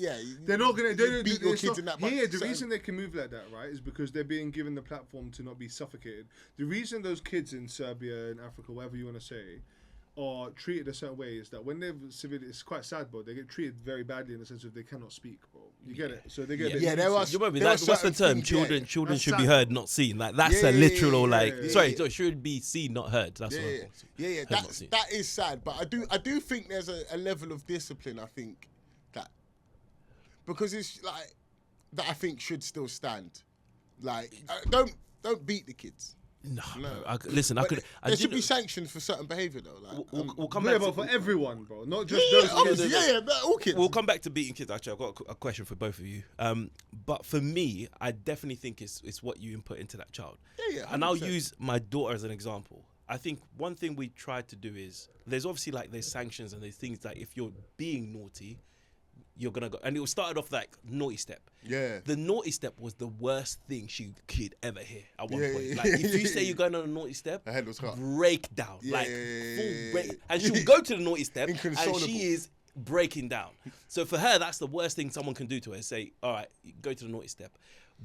They're not gonna beat your kids in that. The reason they can move like that, right, is because they're being given the platform to not be suffocated. The reason those kids in Serbia and Africa, whatever you want to say, are treated a certain way is that when they're severely, it's quite sad, bro. They get treated very badly in the sense of they cannot speak, bro. You get it? So they get there was. You remember there that's are what's the certain term? things, Children That's should be sad. heard, not seen. Like that's Yeah, a literal yeah. sorry, should be seen, not heard. That's what I'm Yeah. Heard, not seen. That is sad, but I do think there's a level of discipline. I think that because it's like that. I think should still stand. Like don't beat the kids. No. But I there do should be know- sanctions for certain behaviour though. Like We'll come Yeah, back but to, for everyone, bro, not just those kids. obviously, but all kids. We'll come back to beating kids. Actually, I've got a question for both of you. But for me, I definitely think it's what you input into that child. Yeah, And I'll 100%. use my daughter as an example. I think one thing we try to do is there's obviously like there's sanctions and there's things that if you're being naughty, you're gonna go. And it started off like naughty step. Yeah. The naughty step was the worst thing she could ever hear at one Yeah, point. yeah, Like yeah, if you yeah, say yeah. you're going on a naughty step, Her head was hot. breakdown, Yeah, like yeah, yeah, full yeah, break, yeah. and she'll go to the naughty step, and Inconsolable. she is breaking down. So for her, that's the worst thing someone can do to her. Is say, all right, go to the naughty step.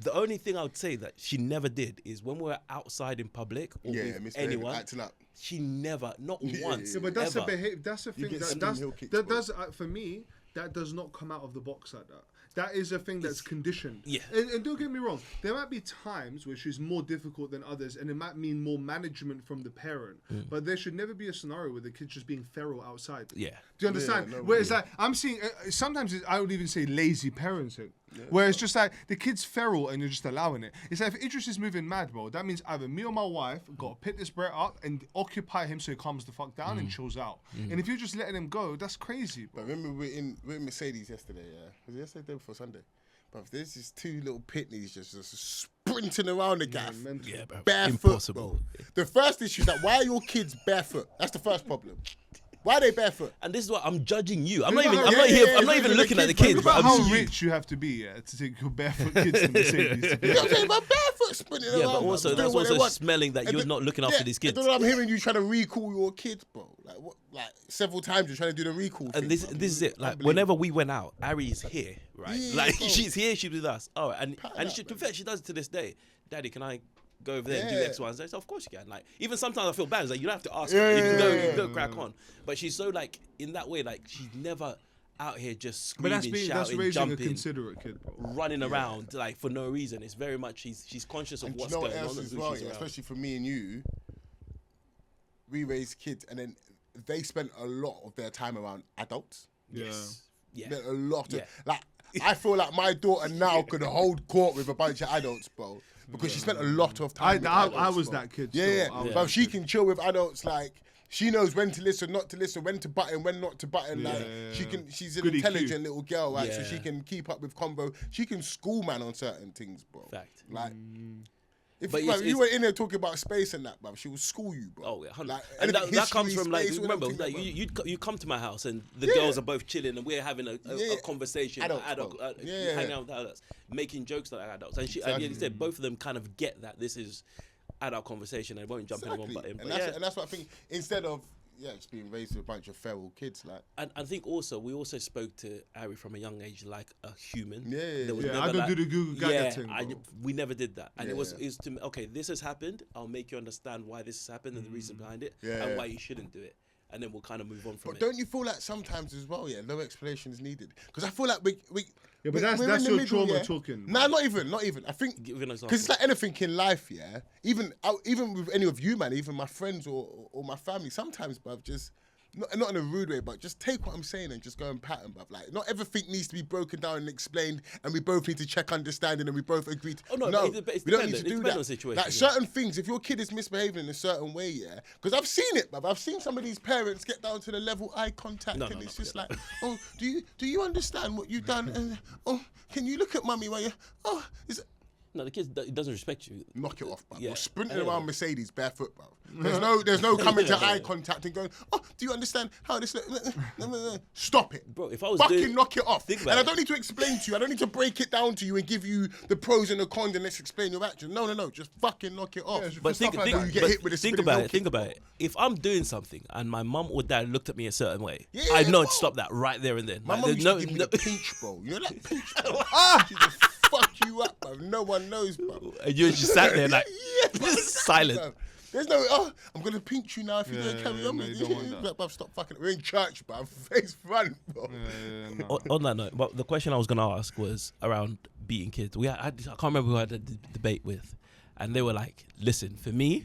The only thing I would say that she never did is when we're outside in public or with misbehaving, anyone, acting up. she never, not once, Yeah, but that's ever. that's a thing get that steam hill kicks, that bro. does for me. That does not come out of the box like that. That is a thing that's conditioned. Yeah. And don't get me wrong, there might be times where she's more difficult than others, and it might mean more management from the parent. But there should never be a scenario where the kid's just being feral outside. Yeah. Do you understand? Yeah, no, Where it's like I'm seeing sometimes I would even say lazy parenting. Where it's just like the kid's feral and you're just allowing it. It's like if Idris is moving mad, bro, that means either me or my wife got to pick this Brett up and occupy him so he calms the fuck down and chills out. And if you're just letting him go, that's crazy, bro. But remember we're in Mercedes yesterday, yeah? Was it yesterday, day before Sunday? But there's these two little pitneys just sprinting around the gaff. Yeah, bro. Barefoot, Impossible. bro. The first issue is that why are your kids barefoot? That's the first problem. Why are they barefoot? And this is what I'm judging you. I'm Think not even. about I'm how- not yeah, here. yeah, I'm not yeah, even yeah, looking yeah, at the think kids. Think Bro. about I'm how just rich you have to be, yeah, to take your barefoot kids to Mercedes. You know what I'm saying? But barefoot sprinting Yeah, around. but also doing that's what they also want. smelling that And you're the- not looking after these kids. That's what I'm hearing you trying to recall your kids, bro. Like what? Like several times you're trying to do the recall thing. And this is it. Like whenever we went out, Ari's here, right? Yeah, like bro. she's here, she's with us. Oh, and Pattern she, up, to be fair, she does it to this day. Daddy, can I go over there and do Yeah. X, Y, and Z? So of course you can. Like even sometimes I feel bad. It's like you don't have to ask Yeah, her. You can go, yeah, you can yeah. go crack on. But she's so like in that way, like she's never out here just But screaming, that's shouting, raising a jumping, considerate kid, bro. running around like for no reason. It's very much she's conscious of And do you what's know what going else on. as and who well? she's Yeah, around. especially for me and you, we raise kids, and then they spend a lot of their time around adults. Yes. Yeah. There's a lot of Yeah. like. I feel like my daughter now could hold court with a bunch of adults, bro, because she spent a lot of time. with I adults, was bro. that kid. Yeah, still. yeah. I was But that she kid. can chill with adults. Like she knows when to listen, not to listen, when to button, when not to button. Like she can. She's an Good EQ. intelligent little girl, right? So Yeah. she can keep up with convo. She can school man on certain things, bro. Fact. Like. If But you, it's- you it's- were in there talking about space and that, bruv, she will school you, bro. Oh yeah, 100. Like, and anything that comes history, from like space, all remember them like things, bruv. you come to my house and the Yeah. girls are both chilling and we're having a Yeah. conversation, Adults, adult, bro. Yeah. hanging out with adults, making jokes like adults, and she Exactly. and said both of them kind of get that this is adult conversation and won't jump in on one button. But and that's what I think. Instead of just being raised with a bunch of feral kids, like and I think also we also spoke to Ari from a young age like a human. Yeah, yeah, There was Yeah, never I don't like- do the Google Gaga yeah, thing, bro. we never did that, and Yeah, it was yeah. is to okay, this has happened. I'll make you understand why this has happened and the reason behind it, Yeah, and yeah. why you shouldn't do it, and then we'll kind of move on from But it. don't you feel like sometimes as well, no explanation is needed? Because I feel like we Yeah, but that's we're that's in the your middle, trauma yeah. talking. Nah, not even. I think Give an example. because it's like anything in life, yeah. Even with any of you, man, even my friends or my family, sometimes, bruv, just. Not in a rude way, but just take what I'm saying and just go and pattern, bruv. Like, not everything needs to be broken down and explained, and we both need to check understanding, and we both agree. Oh, no, no, but it's we don't need dependent. to It do depends that. on the situation, Like yeah. certain things, if your kid is misbehaving in a certain way, yeah, because I've seen it, bruv. I've seen some of these parents get down to the level eye contact, No, and no, it's no, just yeah. like, oh, do you understand what you've done? And can you look at mummy while you? Oh, is No, the kid it doesn't respect you. knock it off, bruv. Yeah. You're sprinting Yeah. around Mercedes barefoot, bruv. There's no coming to eye contact and going, oh, do you understand how this look? No. Stop it. Bro, if I was fucking doing- knock it off. Think And about I it. don't need to explain to you. I don't need to break it down to you and give you the pros and the cons and let's explain your actions. No. Just fucking knock it off. Yeah, But think, like think, that, you get but hit with a think spinning about heel it. Think kick, about bro. it. If I'm doing something and my mum or dad looked at me a certain way, Yeah, I'd know bro. to stop that right there and then. My Like, mum there's used to give me no, the pinch, bro. You know that pinch, bro? She just fuck you up, bro. No one knows, bro. and you just sat there like Yeah, bro, exactly, silent. bro. There's no, I'm going to pinch you now if you Yeah, don't carry yeah, on no, with you don't want it. that. Bruv, stop fucking. We're in church, bro. Face front, bro. No. on that note, but the question I was gonna ask was around beating kids. I can't remember who I had a debate with, and they were like, "Listen, for me,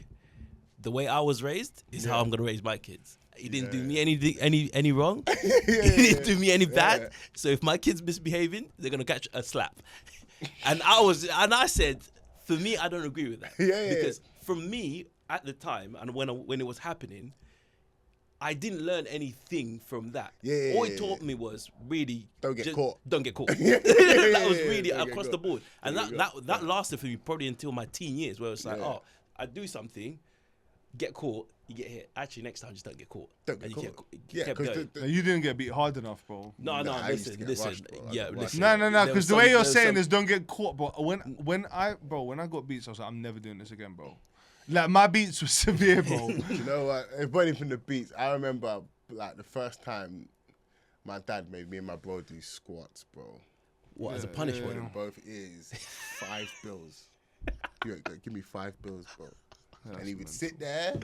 the way I was raised is how I'm gonna raise my kids. He didn't do me any wrong. He didn't do me any bad. yeah. So if my kid's misbehaving, they're gonna catch a slap." And I said, for me, I don't agree with that. Yeah. Because from me at the time and when it was happening, I didn't learn anything from that. Yeah, All yeah, it taught me was really Don't get caught. Don't get caught. Yeah, That was yeah, really don't get across caught. the board, and Don't get that lasted for me probably until my teen years, where it's like, Yeah. oh, I do something, get caught, you get hit. Actually, next time just don't get caught. Don't get And you caught. kept Yeah, going. because No, you didn't get beat hard enough, bro. No, Nah, I used to listen, get rushed, bro. I yeah, got rushed. listen. No, There because was the way some- you're there was saying some- is don't get caught, bro. When I got beats, I was like, I'm never doing this again, bro. Like my beats were severe, bro. you know what? If only from the beats. I remember like the first time my dad made me and my bro do squats, bro. What as a Yeah, punishment? In both ears, 5 bills. Give me 5 bills, bro. And he would sit there,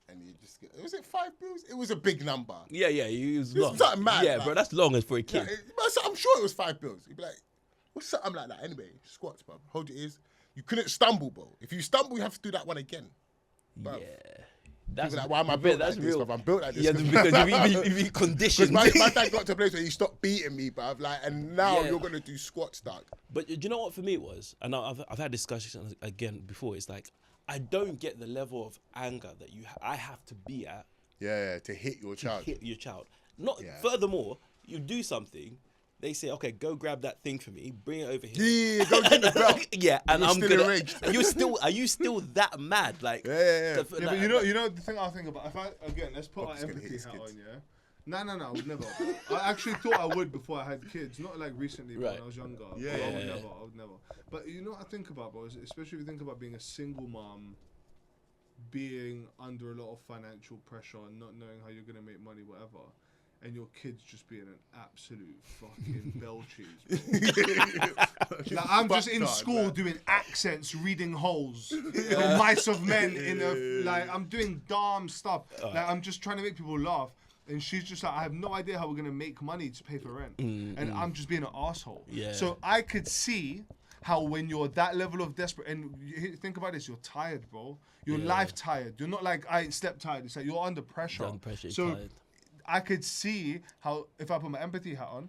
and he just was it 5 bills? It was a big number. Yeah, he was long. something mad, yeah, man. bro, that's long as for a Yeah, kid. I'm sure it was 5 bills. He'd be like, "What's something like that?" Anyway, squats, bro. Hold your ears. You couldn't stumble, bro. If you stumble, you have to do that one again. Bruv. Yeah. That's People like, why am I built that's like this? real. Bruv? I'm built like this. Yeah, because you've been Because conditioned. my dad got to a place where he stopped beating me, bruv. Like, and now Yeah. you're gonna do squat stuck. But do you know what for me it was? And I've had discussions again before. It's like I don't get the level of anger that I have to be at Yeah, to hit your to child. hit your child. Not Yeah. furthermore, you do something. They say, okay, go grab that thing for me, bring it over here. Yeah, go get the belt. Yeah, and You're I'm still gonna. enraged. Are you still that mad? Like, Yeah. Yeah, but you know the thing I think about. Let's put our Bob's gonna hit empathy his hat kids. on. Yeah. No, I would never. I actually thought I would before I had kids. Not like recently, but Right. when I was younger. Yeah, But I yeah, would never. But you know what I think about, bro? Especially if you think about being a single mom, being under a lot of financial pressure and not knowing how you're gonna make money, whatever. And your kids just being an absolute fucking bell cheese. Like, I'm just in school doing accents, reading holes, mice of men I'm doing dumb stuff. Like, I'm just trying to make people laugh. And she's just like, I have no idea how we're gonna make money to pay for rent. And I'm just being an asshole. Yeah. So I could see how when you're that level of desperate, and think about this, you're tired, bro. You're life tired. You're not like, I ain't slept tired. It's like you're under pressure. So tired. I could see how, if I put my empathy hat on,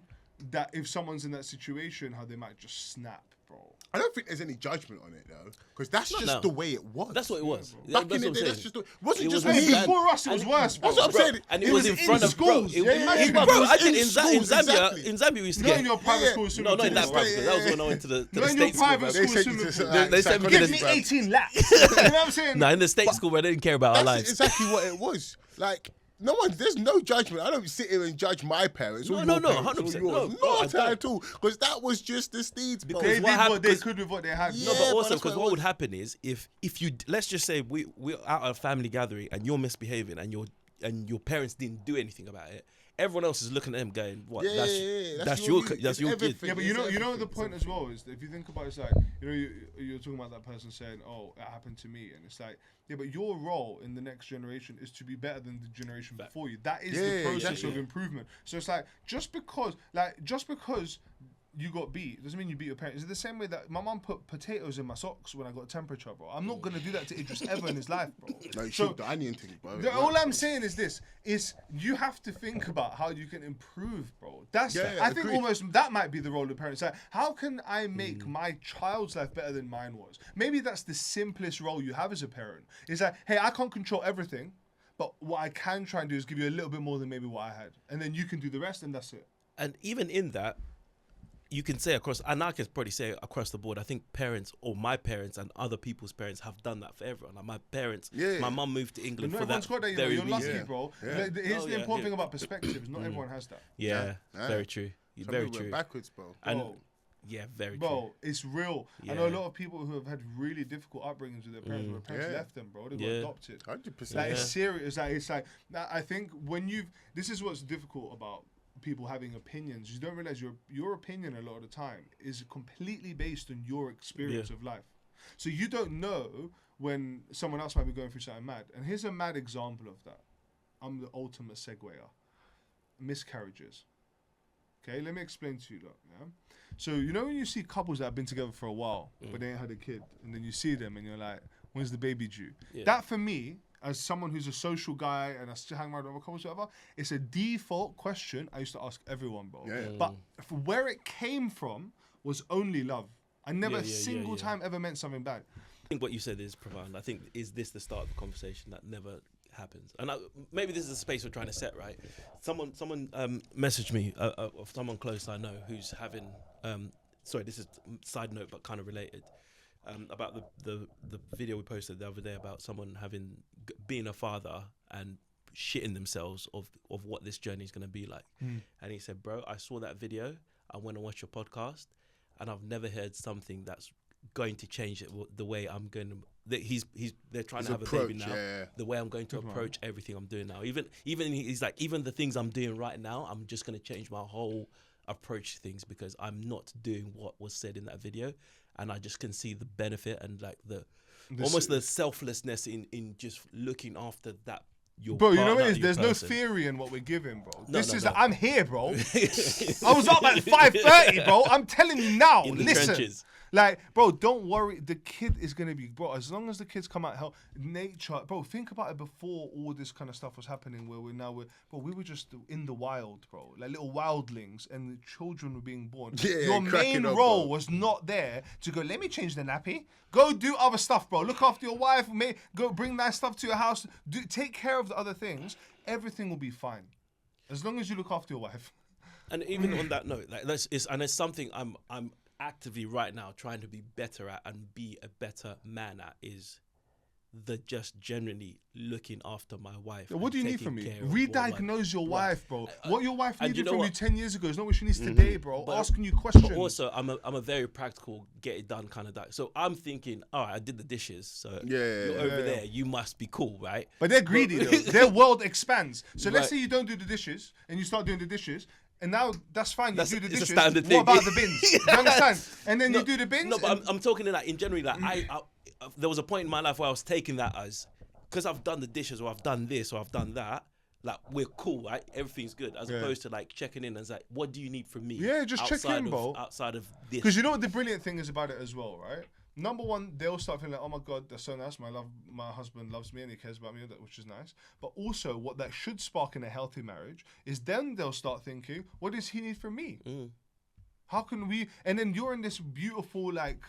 that if someone's in that situation, how they might just snap, bro. I don't think there's any judgment on it though, because that's just no. the way it was. That's what it was. Back That's in the what day, I'm that's saying. just wasn't It just was me. really bad. Before us, it was worse, bro. That's what I'm saying. And it was in front of schools. Bro, Yeah. bro, It was I did in in schools, Zambia. exactly. In Zambia, we used to Not get. in your private Yeah. school swimming No, not in that pool, private bro. school. That was when I went to the Not in state your school. private bro. school They swimming sent you pool. to They sent me Give to me the- 18 laps. You know what I'm saying? No, in the state school where they didn't care about our That's lives. exactly what it was. Like, there's no judgment. I don't sit here and judge my parents or No, your no, parents or 100%. yours. No, I Not don't. at all. Because that was just the steeds, bro. Because They what did happened- what they because- could with what they had. Yeah, No, but but also that's because what it what would was. happen is if you let's just say we're out at a family gathering and you're misbehaving and your parents didn't do anything about it, everyone else is looking at them going, "What? Yeah, That's your your youth. that's It's your kid." everything. Yeah, but It's you know the everything. point as well is that if you think about it, it's like, you're talking about that person saying, "Oh, it happened to me," and it's like, yeah, but your role in the next generation is to be better than the generation before you. That is the Yeah, process exactly. of improvement. So it's like just because you got beat doesn't mean you beat your parents. It's the same way that my mum put potatoes in my socks when I got temperature, bro. I'm not gonna do that to Idris ever in his life, bro. No, you So- should the onion thing, bro. all I'm saying is this: is you have to think about how you can improve, bro. That's Yeah, I think agreed. almost that might be the role of parents. Like, how can I make my child's life better than mine was? Maybe that's the simplest role you have as a parent. It's like, hey, I can't control everything, but what I can try and do is give you a little bit more than maybe what I had, and then you can do the rest, and that's it. And even in that, you can say across, and I can probably say across the board, I think parents or my parents and other people's parents have done that for everyone. Like my parents, Yeah. my mum moved to But England not for that everyone's got that. very You're lucky, reason. bro. Yeah. Here's Oh, the yeah, important yeah. thing about perspectives. Not everyone has that. Yeah, Yeah. very true. Some Very people went true. backwards, bro. And Bro. yeah, very true. Bro, it's real. I know a Yeah. lot of people who have had really difficult upbringings with their parents, where parents Yeah. left them, bro. They got Yeah. adopted. 100%. Like, it's serious. It's like I think when this is what's difficult about people having opinions. You don't realize your opinion a lot of the time is completely based on your experience of life. So you don't know when someone else might be going through something mad. And here's a mad example of that. I'm the ultimate segwayer. Miscarriages. Okay, let me explain to you, look. Yeah? So you know when you see couples that have been together for a while, but they ain't had a kid, and then you see them and you're like, when's the baby due? Yeah. That for me, as someone who's a social guy and I still hang around with other couples, whatever, it's a default question I used to ask everyone, bro. Yeah. But for where it came from was only love. I never Yeah, a yeah, single yeah. time ever meant something bad. I think what you said is profound. I think is this the start of a conversation that never happens, and maybe this is the space we're trying to set, right? Someone messaged me of someone close I know who's having. Sorry, this is side note but kind of related. About the video we posted the other day about someone being a father and shitting themselves of what this journey is going to be like. And he said, bro, I saw that video, I went and watched your podcast, and I've never heard something that's going to change it the way I'm going to. They're trying His to have a approach, baby now. yeah. The way I'm going to approach everything I'm doing now. Even he's like, even the things I'm doing right now, I'm just going to change my whole approach to things because I'm not doing what was said in that video, and I just can see the benefit and like almost the selflessness in just looking after that. Bro, you know what partner, it is? your There's no person. theory in what we're giving, bro. No, This no, is no. I'm here, bro. I was up at 5:30, bro. I'm telling you now. In the Listen. trenches. Like, bro, don't worry. The kid is gonna be, bro. As long as the kids come out healthy, nature, bro. Think about it before all this kind of stuff was happening. Where bro, we were just in the wild, bro, like little wildlings, and the children were being born. Yeah, Your cracking main up, role bro. was not there to go. Let me change the nappy. Go do other stuff, bro. Look after your wife. Go bring nice stuff to your house. Take care of the other things. Everything will be fine, as long as you look after your wife. And even on that note, like it's something I'm actively right now trying to be better at and be a better man at, is the just generally looking after my wife. What do you need from me? Re-diagnose your wife, bro. What your wife needed from you 10 years ago is not what she needs today, bro. Asking you questions. But also, I'm a very practical, get it done kind of guy. So I'm thinking, all right, I did the dishes, so you're over there. You must be cool, right? But they're greedy, though. Their world expands. So let's Right. say you don't do the dishes and you start doing the dishes. And now that's fine. You do the It's a dishes. standard What thing. about the bins? Do you understand? And then you do the bins. No, but I'm talking in generally, like there was a point in my life where I was taking that as, because I've done the dishes or I've done this or I've done that, like we're cool, right? Everything's good. As opposed to like checking in and like, what do you need from me? Yeah, just check in, bro. Outside of this. Because you know what the brilliant thing is about it as well, right? Number one, they'll start feeling like, oh my God, that's so nice. My husband loves me and he cares about me, which is nice. But also, what that should spark in a healthy marriage is then they'll start thinking, what does he need from me? How can we? And then you're in this beautiful, like,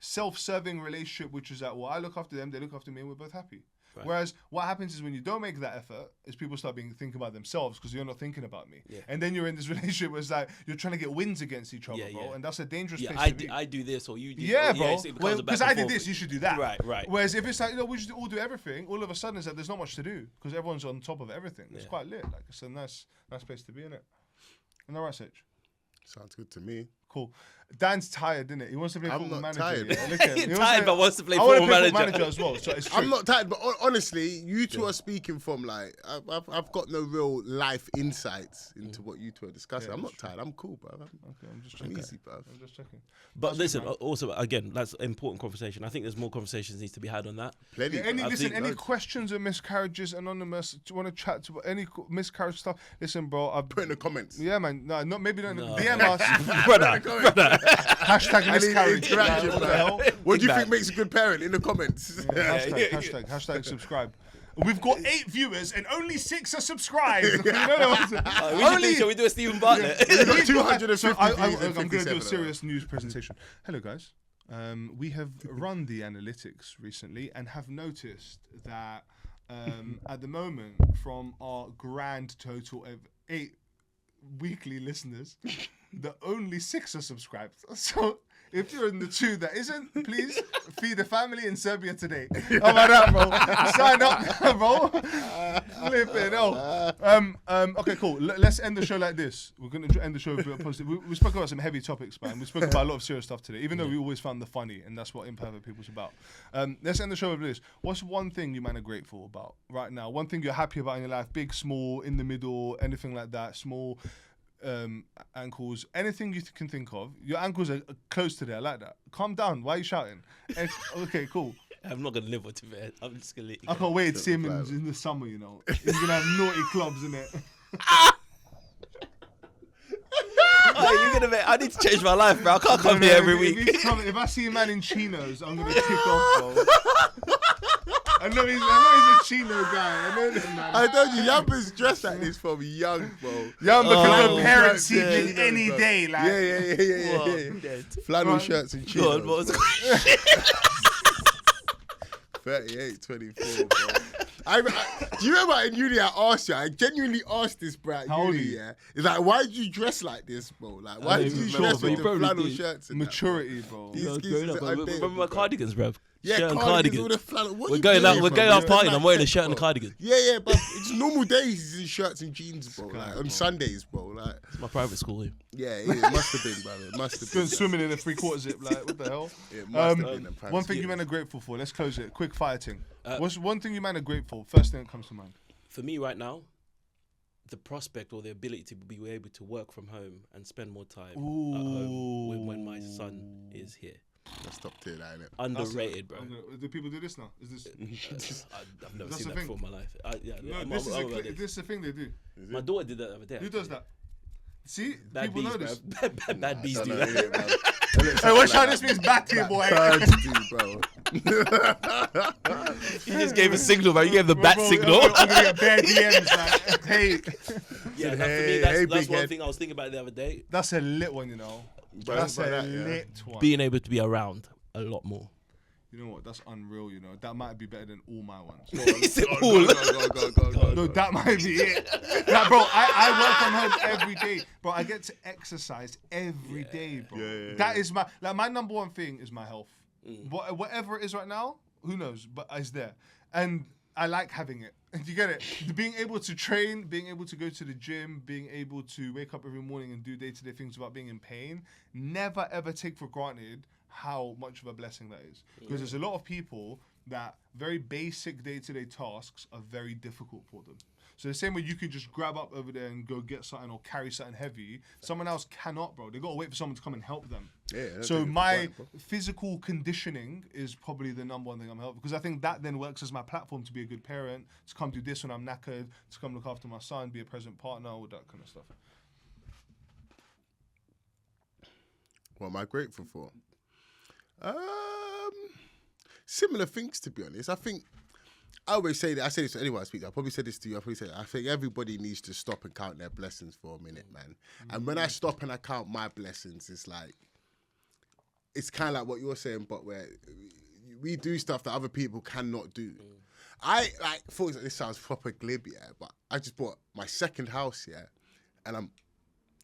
self-serving relationship, which is that, well, I look after them, they look after me, and we're both happy. Right. Whereas what happens is when you don't make that effort, is people start thinking about themselves because you're not thinking about me. Yeah. And then you're in this relationship where it's like you're trying to get wins against each other, bro. And that's a dangerous place to be. I do this or you do bro. Because I did this, you should do that. Right. Whereas if it's like, we just all do everything, all of a sudden it's like there's not much to do because everyone's on top of everything. It's quite lit. Like, it's a nice place to be in it. And all right, Sage? Sounds good to me. Cool. Dan's tired, isn't it? He wants to play football manager. Tired. Yeah, look at him. He's tired, but wants to play I want football to play manager as well. So it's true. I'm not tired, but honestly, you two are speaking from like I've got no real life insights into what you two are discussing. I'm not tired. I'm cool, bro. Okay, I'm just checking. Easy, bro. I'm just checking. But listen, also again, that's an important conversation. I think there's more conversations needs to be had on that. Plenty. Any questions or miscarriages, anonymous? Do you want to chat to any miscarriage stuff? Listen, bro. Put in the comments. Yeah, man. No, maybe not. DM us, brother. Hashtag miscarriage. What do you think makes a good parent? In the comments. Hashtag subscribe. We've got 8 viewers and only 6 are subscribed. Shall we do a Stephen Bartlett? We've got 250 I'm going to do a serious news presentation. Hello, guys. We have run the analytics recently and have noticed that at the moment, from our grand total of 8 weekly listeners, that only 6 are subscribed. So if you're in the 2 that isn't, please feed the family in Serbia today. How about that, bro? Sign up, bro. Flipping hell. Okay, cool. Let's end the show like this. We're going to end the show with a bit of positive. We spoke about some heavy topics, man. We spoke about a lot of serious stuff today, even though we always found the funny, and that's what Imperfect People's about. Let's end the show with this. What's one thing you man are grateful about right now? One thing you're happy about in your life, big, small, in the middle, anything like that, small, ankles, anything you can think of. Your ankles are close to there, I like that. Calm down. Why are you shouting? Okay, cool. I'm not gonna live with it. I'm just gonna let you I can't wait to see him in the summer. You know, he's gonna have naughty clubs in it. You're gonna make. I need to change my life, bro. I can't come here every week. If I see a man in chinos, I'm gonna kick off, bro. I know he's a chino guy. I know this man. I told you, Yamba's dressed like this from young, bro. Yamba can go parent seeking any day, like. Yeah. Flannel shirts and chinos. 38, 24, bro. Do you remember in uni I asked you? I genuinely asked this brat. How old are you? Yeah, it's like, why did you dress like this, bro? Like, why did you dress with the flannel shirts? And maturity, bro. Remember my cardigans, bro. Yeah, shirt and cardigans. cardigan. All the flannel. We're going out partying. I'm wearing a shirt and a cardigan. Yeah, but it's normal days. He's in shirts and jeans, bro. Like, on Sundays, bro. Like, it's my private school. Yeah, it must have been, brother. It must have been. Going swimming in a 3/4 zip, like what the hell? It must have been. One thing you men are grateful for. Let's close it. Quick fire thing. What's one thing you man are grateful? First thing that comes to mind. For me right now, the prospect or the ability to be able to work from home and spend more time at home when my son is here. That's top tier, that, innit? Underrated, bro. Do people do this now? Is this? I've never seen that before in my life. This is a thing they do. My daughter did that the other day. Who does that? See, Bad people bees, know this. bruv. Bad bees I do don't know, that. yeah, man. Hey, watch out! This means bad to you, boy. Birds do, bro. You just gave a signal, man. You gave the bat Bro, signal. I'm gonna get bad DMs. Like, hey, Yeah, for Hey, me, that's hey, one big head. thing I was thinking about the other day. that's a lit one, you know. Bro, That's about a that, yeah. lit one. Being able to be around a lot more. You know what? That's unreal. You know that might be better than all my ones. Is it Go, all? go. No, that might be it. Like, bro, I work from home every day, bro. I get to exercise every day, bro. Yeah. That is my number one thing is my health. Whatever it is right now, who knows? But it's there, and I like having it. You get it? Being able to train, being able to go to the gym, being able to wake up every morning and do day-to-day things without being in pain. Never ever take for granted how much of a blessing that is. Because there's a lot of people that very basic day-to-day tasks are very difficult for them. So the same way you can just grab up over there and go get something or carry something heavy, someone else cannot, bro. They got to wait for someone to come and help them. Yeah, So my physical conditioning is probably the number one thing I'm helping, because I think that then works as my platform to be a good parent, to come do this when I'm knackered, to come look after my son, be a present partner, all that kind of stuff. What am I grateful for? Similar things, to be honest. I think I always say that. I say this to anyone I speak to. I probably said this to you. I probably said, I think everybody needs to stop and count their blessings for a minute, man. And when I stop and I count my blessings, it's like, it's kind of like what you're saying, but where we do stuff that other people cannot do. I like, for example, this sounds proper glib, yeah, but I just bought my second house, yeah, and I'm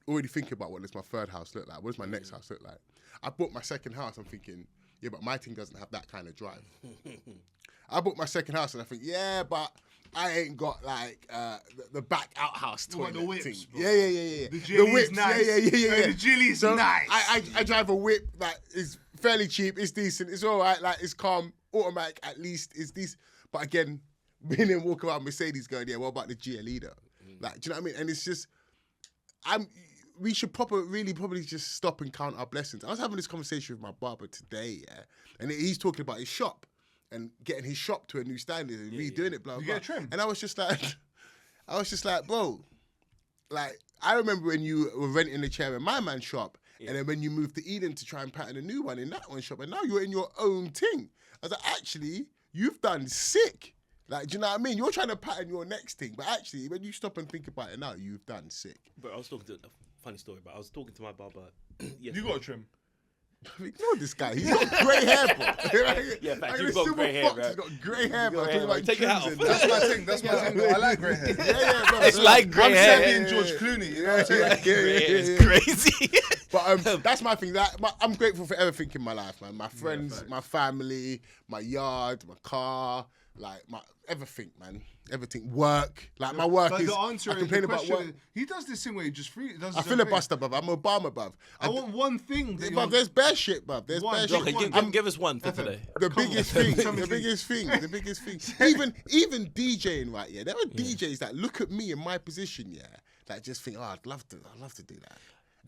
already thinking about what does my third house look like? What does my next house look like? I bought my second house, I'm thinking, yeah, but my thing doesn't have that kind of drive. I bought my second house and I think, yeah, but I ain't got like the back outhouse toilet the whips, thing. bro. Yeah. The Jilly's whips, nice. yeah. The Jilly's So nice. I drive a whip that is fairly cheap, it's decent, it's all right, like it's calm, automatic at least, it's decent. But again, being in walk around Mercedes going, yeah, what about the GLE though? Like, do you know what I mean? And it's just, we should probably just stop and count our blessings. I was having this conversation with my barber today, yeah, and he's talking about his shop and getting his shop to a new standard and redoing it, blah, blah, You blah. get a trim. And I was just like, bro, like, I remember when you were renting a chair in my man's shop, and then when you moved to Eden to try and pattern a new one in that one shop, and now you're in your own thing. I was like, actually, you've done sick. Like, do you know what I mean? You're trying to pattern your next thing, but actually, when you stop and think about it now, you've done sick. But I was talking to a funny story, but I was talking to my barber yesterday. You got a trim. Ignore this guy. He's got grey hair, bro. Yeah, fact, Like you've a got silver grey hair, fox, bro. He's got grey hair, bro. grey Talking hair, about bro. Take it out. trims and- That's my thing. That's my thing. Though. I like grey hair. Yeah, bro. It's like grey I'm hair. Serbian George Clooney. You know what I'm saying? It's crazy. But that's my thing. I'm grateful for everything in my life, man. My friends, facts. my family, my yard, my car, like my everything, man. Everything. Work. Like my work But is. the answer I is complain the about question. work. Is, he does this thing where he just free. Does I filibuster, bruv. I'm Obama, bruv. I want one thing. That Bruv, there's bare shit, bruv. There's One. bare Okay, shit. Give us one for today. The Come biggest on. thing, Tell me the please. biggest thing. Even DJing, right? Yeah, there are DJs that look at me in my position, yeah, that just think, oh, I'd love to do that,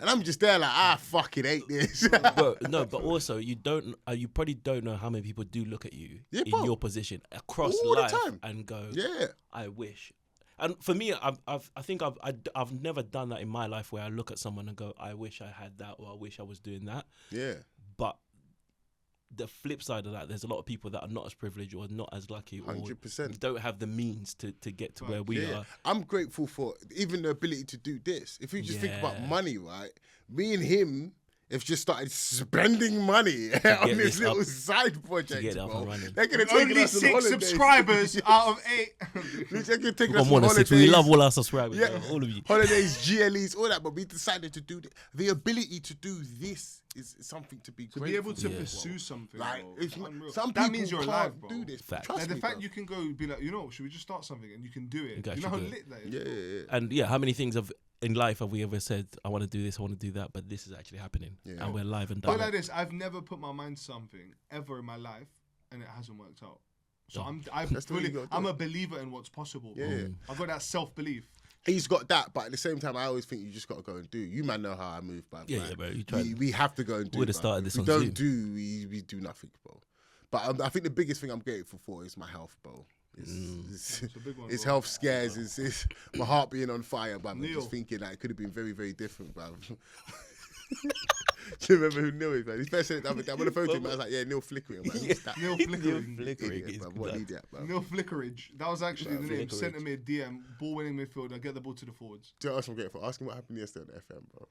and I'm just there like, fucking hate this. But also you probably don't know how many people do look at you Yeah, in bro. your position across All the life time. and go, Yeah. I wish. And for me, I've never done that in my life where I look at someone and go, I wish I had that, or I wish I was doing that. Yeah. But the flip side of that, there's a lot of people that are not as privileged or not as lucky, or 100%. don't have the means to get to where we Yeah, are. I'm grateful for even the ability to do this. If you just think about Yeah. money, right? Me and him have just started spending money on get this this little up- side project, get it up bro. and running. They're gonna take Only us on 6 holidays. subscribers out of 8. They're gonna take We've us got more on than 6. holidays. We love all our subscribers, Yeah. man, all of you. Holidays, GLEs, all that, but we decided to do the ability to do this is something to be To grateful be able to for, pursue bro. something, Like, bro, it's it's unreal. some That people means you're can't alive, bro. do this. Fact. Trust Like the me, fact bro. you can go be like, you know, should we just start something and you can do it? You can You know how actually do lit that is. Yeah. And yeah, how many things in life have we ever said, I want to do this, I want to do that, but this is actually happening, Yeah. and we're live and But done. like this, I've never put my mind to something ever in my life and it hasn't worked out. So That's the way you gotta do I'm it. a believer in what's possible. Yeah. Bro. I've got that self-belief. He's got that, but at the same time, I always think you just got to go and do. You man know how I move, bruv. Yeah, Like, yeah, bro, you tried. we have to go and do. We'd have bruv. started this If on we Zoom. don't do, we do nothing, bro. But I think the biggest thing I'm grateful for is my health, bro. It's a big one, his bro. health scares. It's my heart being on fire, but I'm Neil. just thinking that it could have been very, very different, bruv. Do you remember who Neil is, man? He first said it the other day. I'm on the phone to him. I was like, yeah, Neil Flickering, man. What's that? Neil Flickering. Flickering. Idiot, bruv. What an idiot, bruv. Neil Flickeridge. That was actually the name. Flickeridge. Centre mid, DM, ball winning midfielder, get the ball to the forwards. Do you know what else I'm grateful? Ask him what happened yesterday on FM, bro.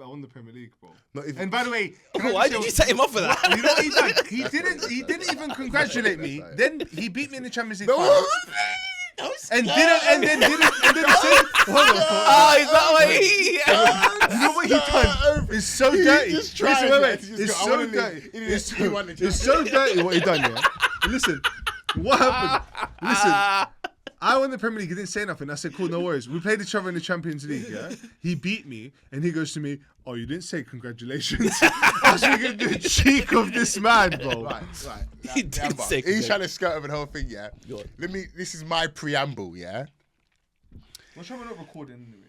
I won the Premier League, bro. Not even. And by the way, can I Why just did say- you set him up for that? You know what he done? He didn't even congratulate me. Then he beat me in the Champions League final. And then say, hold on. Oh, is that why he... You know what he done? It's so dirty. just tried, Listen, man. wait. He just It's got, I so wanna leave. dirty. He didn't- he wanted to- It's so dirty what he done, yeah. Listen, what happened? Listen, I won the Premier League. He didn't say nothing. I said, cool, no worries. We played each other in the Champions League, yeah. He beat me, and he goes to me, oh, you didn't say congratulations. I was thinking the cheek of this man, bro. Right. He did say He's trying to skirt over the whole thing, yeah. Go on. This is my preamble, yeah. What's wrong with not recording anyway?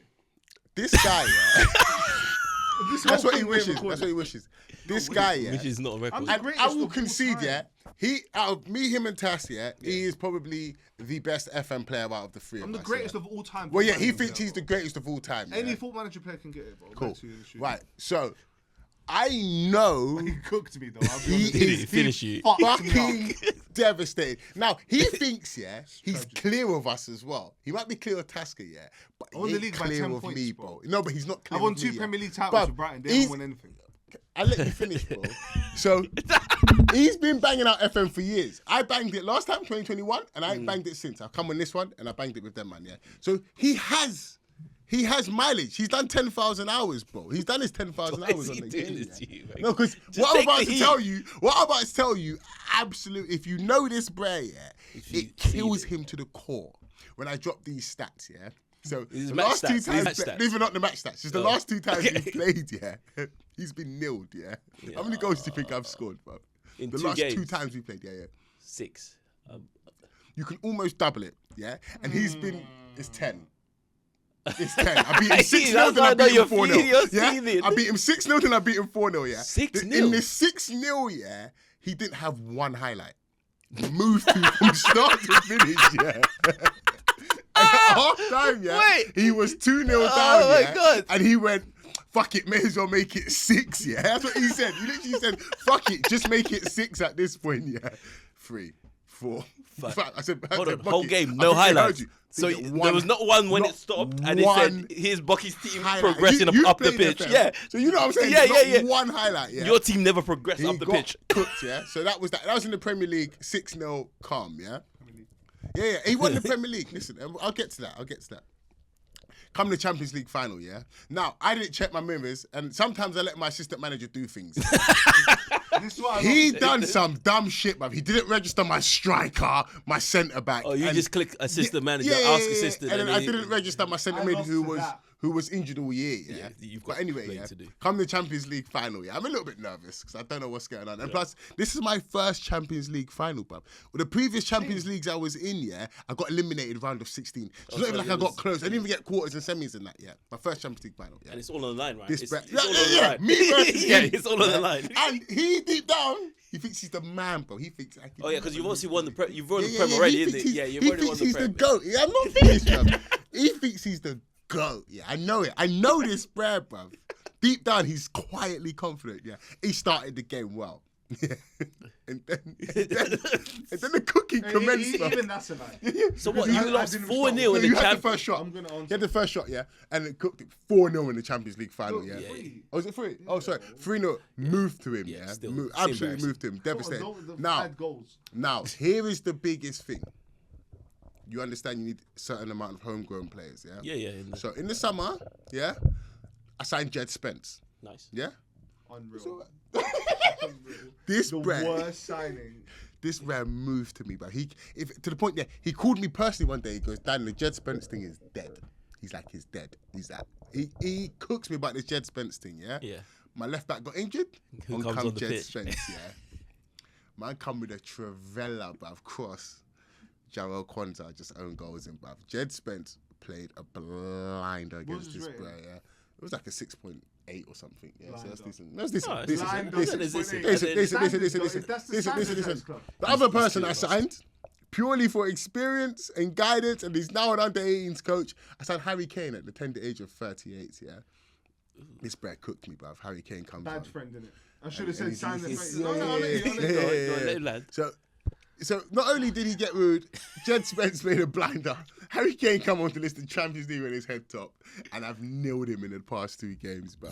This guy, yeah. That's what he thing wishes. being recorded. That's what he wishes. This guy, yeah. Which is not a record. I'm- And greatest I of will all concede, time. yeah. He out of me, him, and Tass, yeah. He is probably the best FM player out of the three. I'm the of us, greatest yeah. of all time. Well, yeah, he football thinks manager, he's the bro. greatest of all time. Yeah? Any football manager player can get it, bro. Cool. Back to you, shoot. Right. So, I know He cooked me though. I'll be he honest. Did he is finish you? fucked me up. fucking devastated. Now he thinks, yeah, he's clear of us as well. He might be clear of Tasker, yeah, but I won he the ain't league by clear 10 of points, me, bro. No, but he's not I clear. won of 2 me, Premier yeah. League titles Bruv, with Brighton. They he's- haven't won anything. I'll let you finish, bro. So he's been banging out FM for years. I banged it last time, 2021, and I ain't banged it since. I've come on this one and I banged it with them, man. Yeah. So he has mileage. He's done 10,000 hours, bro. He's done his 10,000 Why is hours on he the doing game. this Yeah. to you, mate? No, because Just what I'm take about the to heat. tell you, absolutely, if you know this Bray, yeah, If you it kills see him to the core. When I drop these stats, yeah. So These the match last two stats, these times, match stats. these are not the match stats. Just the Oh. last two times Okay. he's played, yeah, he's been nilled, yeah. How many goals do you think I've scored, bro? In The 2 last 2 games? times we played, yeah. 6. You can almost double it, yeah. And he's been, it's 10. It's 10. I beat him 6-0, That's then why I I know beat him you're 4-0. feeling- you're Yeah? feeling. I beat him 6-0, then I beat him 4-0, yeah. 6-0? In this 6-0, yeah, he didn't have one highlight. Moved to from start to finish, yeah. And at half time, yeah, Wait. he was 2-0 down, Oh, my yeah, God. and he went, fuck it, may as well make it 6, yeah. That's what he said. He literally said, fuck it, just make it 6 at this point, yeah. 3, 4, 5. I said, Hold on, fuck whole it. game, I no think they heard highlights. you. So They get there was not one when not it stopped, and it one said, here's Bucky's team highlight. progressing You up the played pitch. FM. Yeah. So you know what I'm saying? Yeah, There's yeah, not yeah. one highlight, yeah. Your team never progressed He up the got pitch. cooked, yeah. So that was that. That was in the Premier League, 6-0 calm, yeah. Yeah. He won the Premier League. Listen, I'll get to that. Come the Champions League final, yeah. Now I didn't check my mirrors, and sometimes I let my assistant manager do things. This is what I He love. done some dumb shit, bruv. He didn't register my striker, my centre back. Oh, you and- just click assistant manager, Yeah, ask assistant. And then then I he- didn't register my centre I mid lost who to was that. who was injured all year. Yeah. Yeah, you've But got anyway, explain yeah. to do. Come the Champions League final, yeah. I'm a little bit nervous because I don't know what's going on. And plus, this is my first Champions League final, bruv. Well, the previous Champions Leagues I was in, yeah, I got eliminated round of 16. It's not even like I got close. I didn't even get quarters and semis in that, yeah. My first Champions League final, yeah. And it's all on the line, right? This It's, bra- it's all on the yeah, line. me versus yeah, him. it's all on the line. And he deep down, he thinks he's the man, bro. He thinks. Oh yeah, because you've obviously won the you've won the Yeah, Prem yeah, already, he isn't thinks it? he's- Yeah, you've he already won thinks the he's Prem. the GOAT. Yeah, I'm not finished, bruv. He thinks he's the GOAT. Yeah, I know it. I know this, bruv. Deep down, he's quietly confident. Yeah, he started the game well. Yeah, and then the cooking commenced. bruv. Even that's a lie. So what? I- You I lost didn't 4-0 stop. in the You had the Champions. first shot. I'm gonna answer. You had the first shot, yeah, and it cooked it 4-0 in the Champions League final. Yeah. Yeah. Oh, was it 3? Oh, sorry, 3-0. Moved to him. Yeah, Yeah, still, Moved, it's absolutely embarrassing. moved to him. Devastated. The Now, 5 goals. Now, here is the biggest thing. You understand you need a certain amount of homegrown players, yeah? Yeah, yeah. So in the summer, yeah, I signed Jed Spence, Nice. yeah? Unreal. This The brand, worst signing. this brand moved to me, but to the point that he called me personally one day. He goes, "Dan, the Jed Spence thing is dead." He's like, "He's dead." He's like, he cooks me about this Jed Spence thing, yeah? Yeah. My left back got injured. Who comes on the Jed pitch? Spence, yeah. Man come with a Travella, bruv, cross. Jarrell Kwanzaa just own goals in, bruv. Jed Spence played a blinder against was this his bro, rating? yeah. It was like a 6.8 or something, yeah. So that's Blinder. decent. That's decent. Oh, decent. blinder. Decent. That's decent. Listen. That's the The other standards person I club. signed purely for experience and guidance, and he's now an under-18s coach. I signed Harry Kane at the tender age of 38, yeah. This bread cooked me, bruv. Harry Kane comes on. Bad friend, innit? I should have said he's- sign the he's- friend. No, I'll let you. Go on, let him land. So not only did he get rude, Jed Spence made a blinder. Harry Kane come on to list the Champions League with his head top, and I've nailed him in the past 2 games, bro.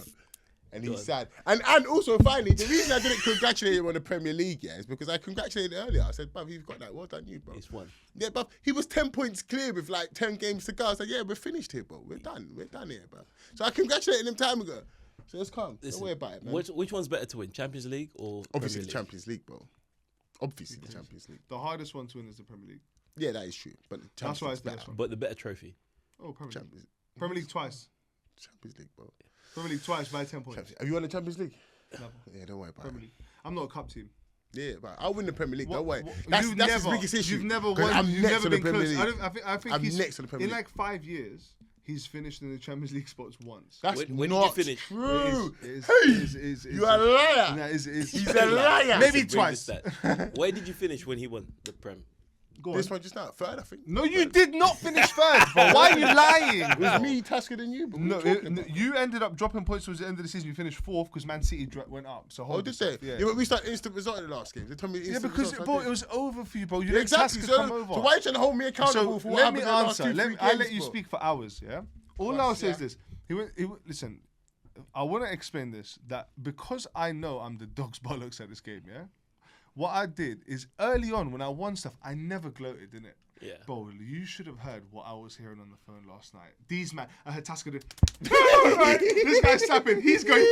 And he's sad. And also, finally, the reason I didn't congratulate him on the Premier League, yeah, is because I congratulated him earlier. I said, bruv, you've got that. Well done, you, bro. He's won. Yeah, bruv, he was 10 points clear with like 10 games to go. I was like, yeah, we're finished here, bro. We're done. We're done here, bro. So I congratulated him time ago. So it's calm. Don't worry about it, man. Which one's better to win, Champions League or Obviously Premier the League? Champions League, bro. Obviously the Champions League. The hardest one to win is the Premier League. Yeah, that is true. But the That's why Champions it's the League's best one. But the better trophy. Oh, Premier League. Champions, Premier League twice. Champions League, bro. Premier League twice by 10 points. Champions. Have you won the Champions League? Never. Yeah, don't worry about Premier it. League. I'm not a cup team. Yeah, but I'll win the Premier League. Don't worry. What- That's you've his never- biggest issue. You've never 'Cause won. I'm You've next never to the been Premier close. League. I think I'm he's next to the Premier in League. like 5 years. He's finished in the Champions League spots once. That's When did you not finish? true. It Hey, is, you are a liar. No, He's a liar. Maybe Bring twice. this stat. Where did you finish when he won the Prem? Go on. This one just now, third, I think. No, you did not finish third, bro. Why are you lying? It was me, Tasker, than you. But No, what are you talking about? you ended up dropping points towards the end of the season. You finished fourth because Man City went up. So Oh, hold did yourself. they? Yeah. Yeah, but we started instant result in the last game. They told me Yeah, instant because results, bro, I did. it was over for you, bro. You Yeah, let exactly. Tasker come over. So why are you trying to hold me accountable for what let happened me in the last answer. 2-3 I'll games, let you bro? speak for hours. Yeah. All Trust, I'll say yeah. is this. Listen. I want to explain this. That because I know I'm the dog's bollocks at this game. Yeah. What I did is early on when I won stuff, I never gloated in it. Yeah. Bro, you should have heard what I was hearing on the phone last night. I heard Tasker do, this guy's tapping, he's going,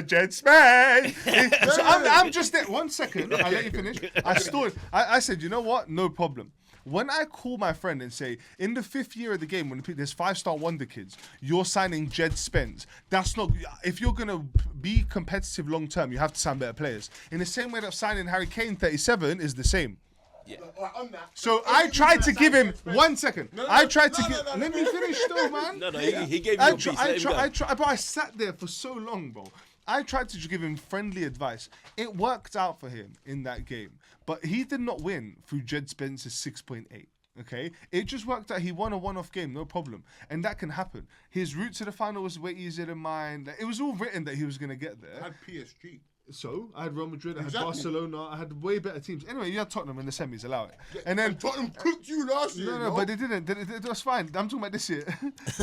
Jed Spence. So I'm just there. 1 second, I'll let you finish. I said, you know what? No problem. When I call my friend and say, in the 5th year of the game, when there's 5-star wonder kids, you're signing Jed Spence. That's not, if you're going to be competitive long term, you have to sign better players. In the same way that signing Harry Kane 37 is the same. Yeah. On that. So I tried to give him 1 second. I tried to give. Let me finish, though, man. No, he gave you a piece. Let him go. But I sat there for so long, bro. I tried to give him friendly advice. It worked out for him in that game, but he did not win through Jed Spence's 6.8. Okay, it just worked out. He won a one-off game, no problem, and that can happen. His route to the final was way easier than mine. Like, it was all written that he was gonna get there. I had PSG. So I had Real Madrid, I had Exactly. Barcelona, I had way better teams. Anyway, you had Tottenham in the semis, allow it. And then Tottenham cooked you last year. no, but they didn't. It was fine. I'm talking about this year.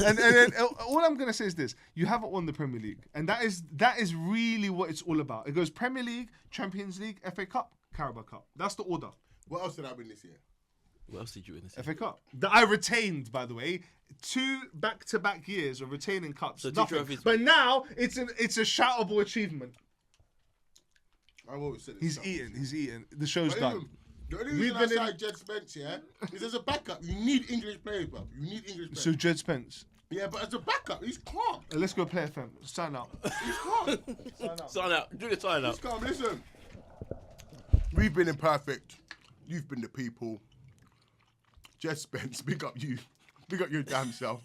and then all I'm gonna say is this: you haven't won the Premier League, and that is really what it's all about. It goes Premier League, Champions League, FA Cup, Carabao Cup. That's the order. What else did I win this year? What else did you win this? FA Cup that I retained, by the way. 2 back-to-back years of retaining cups. So 2 Nothing. trophies. But now it's a shoutable achievement. I've always said this. He's eating. The show's But done. The only We've reason I been in- signed Jed Spence, yeah, is as a backup. You need English players, bro. You need English players. So Jed Spence. Yeah, but as a backup, he's calm. Let's go play FM. Sign up. He's calm. Sign out. Do the sign He's out. calm. Listen. We've been imperfect. You've been the people. Jed Spence, big up you. Big up your damn self.